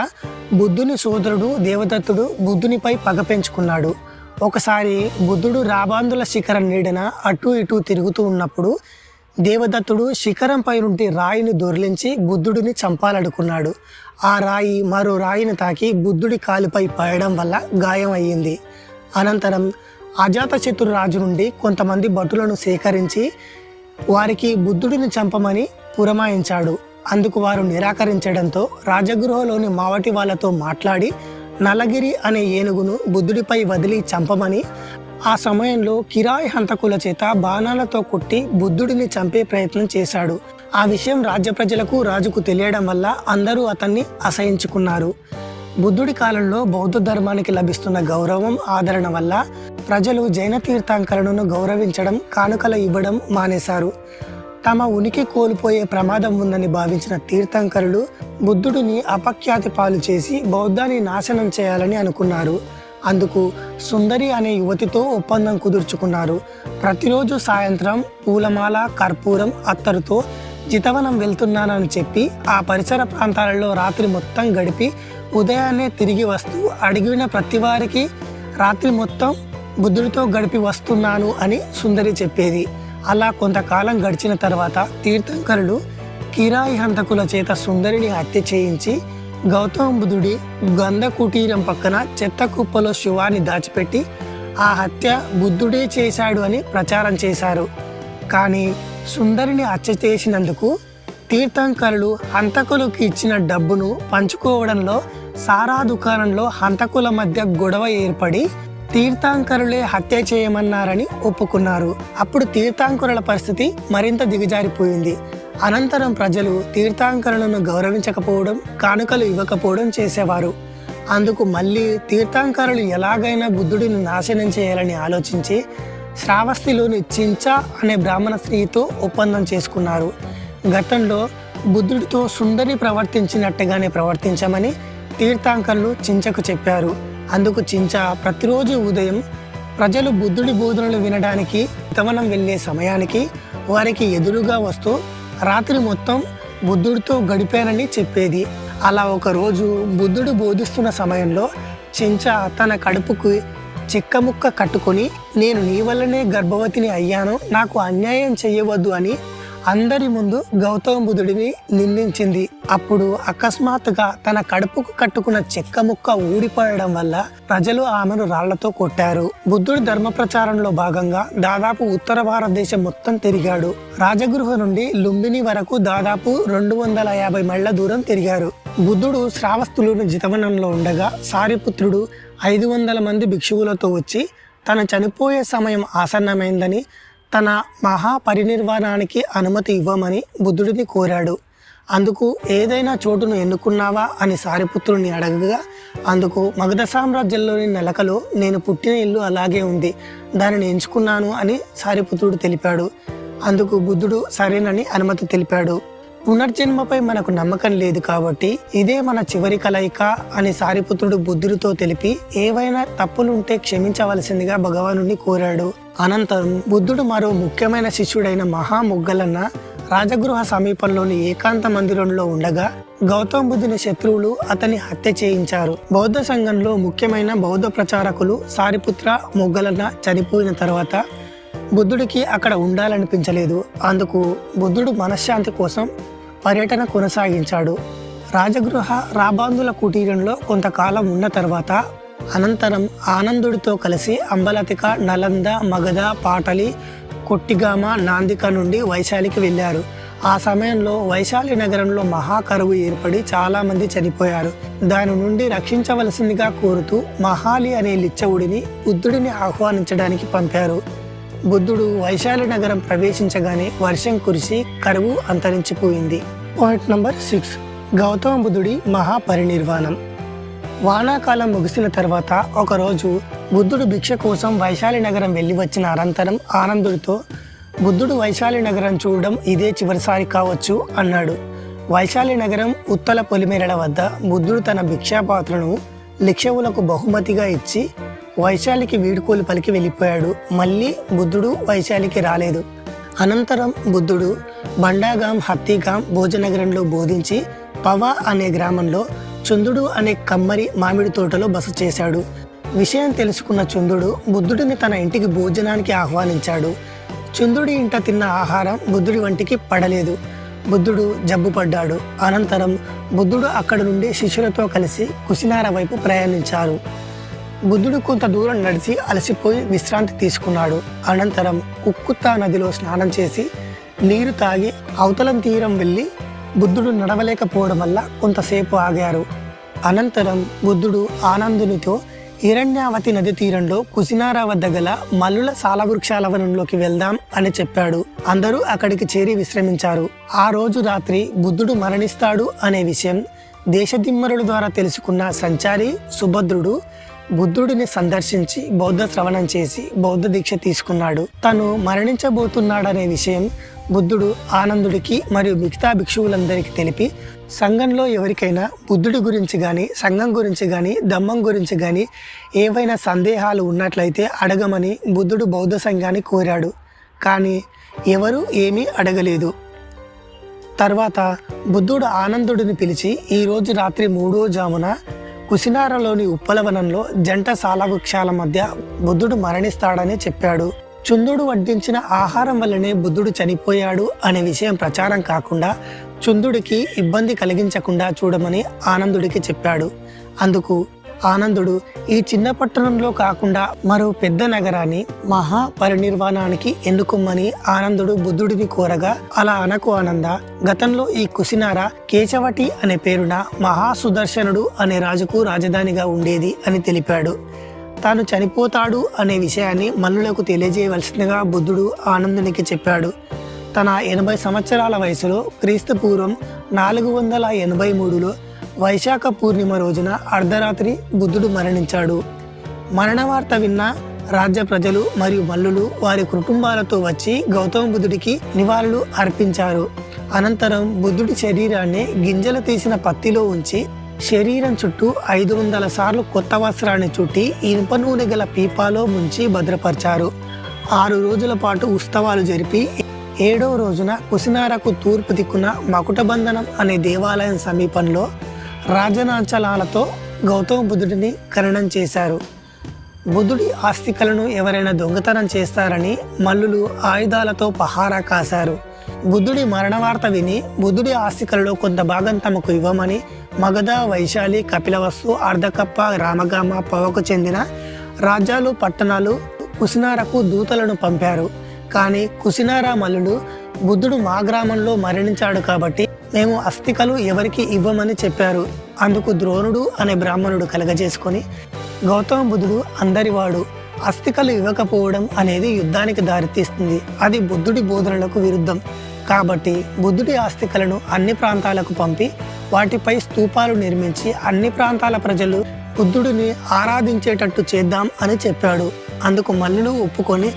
S1: బుద్ధుని సోదరుడు దేవదత్తుడు బుద్ధునిపై పగ పెంచుకున్నాడు. ఒకసారి బుద్ధుడు రాబాందుల శిఖరం నీడన అటు ఇటు తిరుగుతూ ఉన్నప్పుడు దేవదత్తుడు శిఖరంపై నుండి రాయిని దొర్లించి బుద్ధుడిని చంపాలనుకున్నాడు. ఆ రాయి మరో రాయిని తాకి బుద్ధుడి కాలుపై పడడం వల్ల గాయం అయ్యింది. అనంతరం అజాతశత్రు రాజు నుండి కొంతమంది భటులను సేకరించి వారికి బుద్ధుడిని చంపమని పురమాయించాడు. అందుకు వారు నిరాకరించడంతో రాజగృహలోని మావటి వాళ్ళతో మాట్లాడి నలగిరి అనే ఏనుగును బుద్ధుడిపై వదిలి చంపమని, ఆ సమయంలో కిరాయి హంతకుల చేత బాణాలతో కొట్టి బుద్ధుడిని చంపే ప్రయత్నం చేశాడు. ఆ విషయం రాజ్య ప్రజలకు రాజుకు తెలియడం వల్ల అందరూ అతన్ని అసహించుకున్నారు. బుద్ధుడి కాలంలో బౌద్ధ ధర్మానికి లభిస్తున్న గౌరవం, ఆదరణ వల్ల ప్రజలు జైన తీర్థంకరులను గౌరవించడం, కానుకలు ఇవ్వడం మానేశారు. తమ ఉనికి కోల్పోయే ప్రమాదం ఉందని భావించిన తీర్థంకరులు బుద్ధుడిని అపఖ్యాతి పాలు చేసి బౌద్ధాన్ని నాశనం చేయాలని అనుకున్నారు. అందుకు సుందరి అనే యువతితో ఒప్పందం కుదుర్చుకున్నారు. ప్రతిరోజు సాయంత్రం పూలమాల, కర్పూరం, అత్తరుతో జితవనం వెళ్తున్నానని చెప్పి ఆ పరిసర ప్రాంతాలలో రాత్రి మొత్తం గడిపి ఉదయాన్నే తిరిగి వస్తూ అడిగిన ప్రతి వారికి రాత్రి మొత్తం బుద్ధుడితో గడిపి వస్తున్నాను అని సుందరి చెప్పేది. అలా కొంతకాలం గడిచిన తర్వాత తీర్థంకరులు కిరాయి హంతకుల చేత సుందరిని హత్య చేయించి గౌతమ బుద్ధుడి గంధ కుటీరం పక్కన చెత్త కుప్పలో శివాన్ని దాచిపెట్టి ఆ హత్య బుద్ధుడే చేశాడు అని ప్రచారం చేశారు. కానీ సుందరిని హత్య చేసినందుకు తీర్థంకరులు హంతకులకు ఇచ్చిన డబ్బును పంచుకోవడంలో సారా దుకాణంలో హంతకుల మధ్య గొడవ ఏర్పడి తీర్థంకరులే హత్య చేయమన్నారని ఒప్పుకున్నారు. అప్పుడు తీర్థంకరుల పరిస్థితి మరింత దిగజారిపోయింది. అనంతరం ప్రజలు తీర్థంకరులను గౌరవించకపోవడం, కానుకలు ఇవ్వకపోవడం చేసేవారు. అందుకు మళ్ళీ తీర్థంకరులు ఎలాగైనా బుద్ధుడిని నాశనం చేయాలని ఆలోచించి శ్రావస్తిలోని చించా అనే బ్రాహ్మణ స్త్రీతో ఒప్పందం చేసుకున్నారు. గతంలో బుద్ధుడితో సుందరి ప్రవర్తించినట్టుగానే ప్రవర్తించమని తీర్థంకరులు చించకు చెప్పారు. అందుకు చించా ప్రతిరోజు ఉదయం ప్రజలు బుద్ధుడి బోధనలు వినడానికి జితవనం వెళ్ళే సమయానికి వారికి ఎదురుగా వస్తూ రాత్రి మొత్తం బుద్ధుడితో గడిపానని చెప్పేది. అలా ఒకరోజు బుద్ధుడు బోధిస్తున్న సమయంలో చించా తన కడుపుకు చెక్కముక్క కట్టుకొని నేను నీ వల్లనే గర్భవతిని అయ్యాను, నాకు అన్యాయం చెయ్యవద్దు అని అందరి ముందు గౌతమ బుద్ధుడిని నిందించింది. అప్పుడు అకస్మాత్తుగా తన కడుపుకు కట్టుకున్న చెక్క ముక్క ఊడిపోయడం వల్ల ప్రజలు ఆమెను రాళ్లతో కొట్టారు. బుద్ధుడు ధర్మ ప్రచారంలో భాగంగా దాదాపు ఉత్తర భారతదేశం మొత్తం తిరిగాడు. రాజగృహ నుండి లుంబిని వరకు దాదాపు 250 మైళ్ళ దూరం తిరిగారు. బుద్ధుడు శ్రావస్తులను జితవనంలో ఉండగా సారిపుత్రుడు 500 మంది భిక్షువులతో వచ్చి తన చనిపోయే సమయం ఆసన్నమైందని, తన మహాపరినిర్వాణానికి అనుమతి ఇవ్వమని బుద్ధుడిని కోరాడు. అందుకు ఏదైనా చోటును ఎన్నుకున్నావా అని సారిపుత్రుడిని అడగగా, అందుకు మగధ సామ్రాజ్యంలోని నెలకలో నేను పుట్టిన ఇల్లు అలాగే ఉంది, దానిని ఎంచుకున్నాను అని సారిపుత్రుడు తెలిపాడు. అందుకు బుద్ధుడు సరేనని అనుమతి తెలిపాడు. పునర్జన్మపై మనకు నమ్మకం లేదు కాబట్టి ఇదే మన చివరి కలయిక అని సారిపుత్రుడు బుద్ధుడితో తెలిపి ఏవైనా తప్పులుంటే క్షమించవలసిందిగా భగవానుడిని కోరాడు. అనంతరం బుద్ధుడు మరో ముఖ్యమైన శిష్యుడైన మహాముగ్గలన్న రాజగృహ సమీపంలోని ఏకాంత మందిరంలో ఉండగా గౌతమ బుద్ధుని శత్రువులు అతన్ని హత్య చేయించారు. బౌద్ధ సంఘంలో ముఖ్యమైన బౌద్ధ ప్రచారకులు సారిపుత్ర మొగ్గలన్న చనిపోయిన తర్వాత బుద్ధుడికి అక్కడ ఉండాలనిపించలేదు. అందుకు బుద్ధుడు మనశ్శాంతి కోసం పర్యటన కొనసాగించాడు. రాజగృహ రాబాందుల కుటీరంలో కొంతకాలం ఉన్న తర్వాత అనంతరం ఆనందుడితో కలిసి అంబలతిక, నలంద, మగధ, పాటలి, కొట్టిగామ, నాందిక నుండి వైశాలికి వెళ్ళారు. ఆ సమయంలో వైశాలి నగరంలో మహాకరువు ఏర్పడి చాలామంది చనిపోయారు. దాని నుండి రక్షించవలసిందిగా కోరుతూ మహాలి అనే లిచ్చవుడిని బుద్ధుడిని ఆహ్వానించడానికి పంపారు. బుద్ధుడు వైశాలి నగరం ప్రవేశించగానే వర్షం కురిసి కరువు అంతరించిపోయింది. పాయింట్ నంబర్ 6, గౌతమ బుద్ధుడి మహాపరినిర్వాణం. వానాకాలం ముగిసిన తర్వాత ఒకరోజు బుద్ధుడు భిక్ష కోసం వైశాలి నగరం వెళ్ళి వచ్చిన అనంతరం ఆనందుడితో, బుద్ధుడు వైశాలి నగరం చూడడం ఇదే చివరిసారి కావచ్చు అన్నాడు. వైశాలి నగరం ఉత్తల పొలిమేరల వద్ద బుద్ధుడు తన భిక్షాపాత్రను లిక్షవులకు బహుమతిగా ఇచ్చి వైశాలికి వీడుకోలు పలికి వెళ్ళిపోయాడు. మళ్ళీ బుద్ధుడు వైశాలికి రాలేదు. అనంతరం బుద్ధుడు బండాగాం, హత్తిగాం, భోజనగరంలో బోధించి పవ అనే గ్రామంలో చుందుడు అనే కమ్మరి మామిడి తోటలో బస చేశాడు. విషయం తెలుసుకున్న చుందుడు బుద్ధుడిని తన ఇంటికి భోజనానికి ఆహ్వానించాడు. చుందుడి ఇంట తిన్న ఆహారం బుద్ధుడి వంటికి పడలేదు. బుద్ధుడు జబ్బుపడ్డాడు. అనంతరం బుద్ధుడు అక్కడి నుండి శిష్యులతో కలిసి కుసినార వైపు ప్రయాణించారు. బుద్ధుడు కొంత దూరం నడిచి అలసిపోయి విశ్రాంతి తీసుకున్నాడు. అనంతరం కుక్కుత్తా నదిలో స్నానం చేసి నీరు తాగి అవతలం తీరం వెళ్ళి బుద్ధుడు నడవలేకపోవడం వల్ల కొంతసేపు ఆగారు. అనంతరం బుద్ధుడు ఆనందునితో హిరణ్యావతి నది తీరంలో కుసినారా వద్ద గల మల్లుల సాలవృక్షాల వనంలోకి వెళ్దాం అని చెప్పాడు. అందరూ అక్కడికి చేరి విశ్రమించారు. ఆ రోజు రాత్రి బుద్ధుడు మరణిస్తాడు అనే విషయం దేశదిమ్మరుల ద్వారా తెలుసుకున్న సంచారి సుభద్రుడు బుద్ధుడిని సందర్శించి బౌద్ధ శ్రవణం చేసి బౌద్ధ దీక్ష తీసుకున్నాడు. తను మరణించబోతున్నాడనే విషయం బుద్ధుడు ఆనందుడికి మరియు మిగతా భిక్షువులందరికీ తెలిపి సంఘంలో ఎవరికైనా బుద్ధుడి గురించి కానీ, సంఘం గురించి కానీ, ధమ్మం గురించి కానీ ఏవైనా సందేహాలు ఉన్నట్లయితే అడగమని బుద్ధుడు బౌద్ధ సంఘాన్ని కోరాడు. కానీ ఎవరూ ఏమీ అడగలేదు. తర్వాత బుద్ధుడు ఆనందుడిని పిలిచి ఈరోజు రాత్రి 3వ జామున కుసినారలోని ఉప్పలవనంలో జంట సాలవృక్షాల మధ్య బుద్ధుడు మరణిస్తాడని చెప్పాడు. చుందుడు వడ్డించిన ఆహారం వల్లనే బుద్ధుడు చనిపోయాడు అనే విషయం ప్రచారం కాకుండా చుందుడికి ఇబ్బంది కలిగించకుండా చూడమని ఆనందుడికి చెప్పాడు. అందుకు ఆనందుడు ఈ చిన్న పట్టణంలో కాకుండా మరో పెద్ద నగరాన్ని మహాపరినిర్వాణానికి ఎన్నుకోమని ఆనందుడు బుద్ధుడిని కోరగా, అలా అనకు ఆనంద, గతంలో ఈ కుసినార కేశవటి అనే పేరున మహాసుదర్శనుడు అనే రాజుకు రాజధానిగా ఉండేది అని తెలిపాడు. తాను చనిపోతాడు అనే విషయాన్ని మల్లులకు తెలియజేయవలసిందిగా బుద్ధుడు ఆనందునికి చెప్పాడు. తన 80 సంవత్సరాల వయసులో క్రీస్తు పూర్వం 483లో వైశాఖ పూర్ణిమ రోజున అర్ధరాత్రి బుద్ధుడు మరణించాడు. మరణ వార్త విన్న రాజ్య ప్రజలు మరియు మల్లులు వారి కుటుంబాలతో వచ్చి గౌతమ బుద్ధుడికి నివాళులు అర్పించారు. అనంతరం బుద్ధుడి శరీరాన్ని గింజలు తీసిన పత్తిలో ఉంచి శరీరం చుట్టూ 500 సార్లు కొత్త వస్త్రాన్ని చుట్టి ఇనుప నూనె గల పీపాలో ముంచి భద్రపరిచారు. 6 రోజుల పాటు ఉత్సవాలు జరిపి 7వ రోజున కుసినారకు తూర్పు దిక్కున మకుటబంధనం అనే దేవాలయం సమీపంలో రాజనాంచలాలతో గౌతమ బుద్ధుడిని ఖననం చేశారు. బుద్ధుడి ఆస్తికలను ఎవరైనా దొంగతనం చేస్తారని మల్లులు ఆయుధాలతో పహారా కాశారు. బుద్ధుడి మరణ వార్త విని బుద్ధుడి ఆస్తికలలో కొంత భాగం తమకు ఇవ్వమని మగధ, వైశాలి, కపిలవస్తు, అర్ధకప్ప, రామగామ, పవకు చెందిన రాజ్యాలు, పట్టణాలు కుసినారకు దూతలను పంపారు. కానీ కుసినారా మల్లుడు బుద్ధుడు మా గ్రామంలో మరణించాడు కాబట్టి మేము అస్థికలు ఎవరికి ఇవ్వమని చెప్పారు. అందుకు ద్రోణుడు అనే బ్రాహ్మణుడు కలగజేసుకొని, గౌతమ బుద్ధుడు అందరివాడు, అస్థికలు ఇవ్వకపోవడం అనేది యుద్ధానికి దారితీస్తుంది, అది బుద్ధుడి బోధనలకు విరుద్ధం. కాబట్టి బుద్ధుడి ఆస్తికలను అన్ని ప్రాంతాలకు పంపి వాటిపై స్తూపాలు నిర్మించి అన్ని ప్రాంతాల ప్రజలు బుద్ధుడిని ఆరాధించేటట్టు చేద్దాం అని చెప్పాడు. అందుకు మల్లుడు ఒప్పుకొని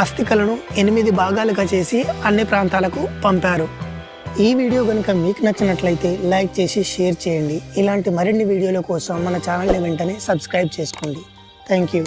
S1: ఆస్తికలను 8 భాగాలుగా చేసి అన్ని ప్రాంతాలకు పంపారు. ఈ వీడియో కనుక మీకు నచ్చినట్లయితే లైక్ చేసి షేర్ చేయండి. ఇలాంటి మరిన్ని వీడియోల కోసం మన ఛానల్ని వెంటనే సబ్స్క్రైబ్ చేసుకోండి. Thank you.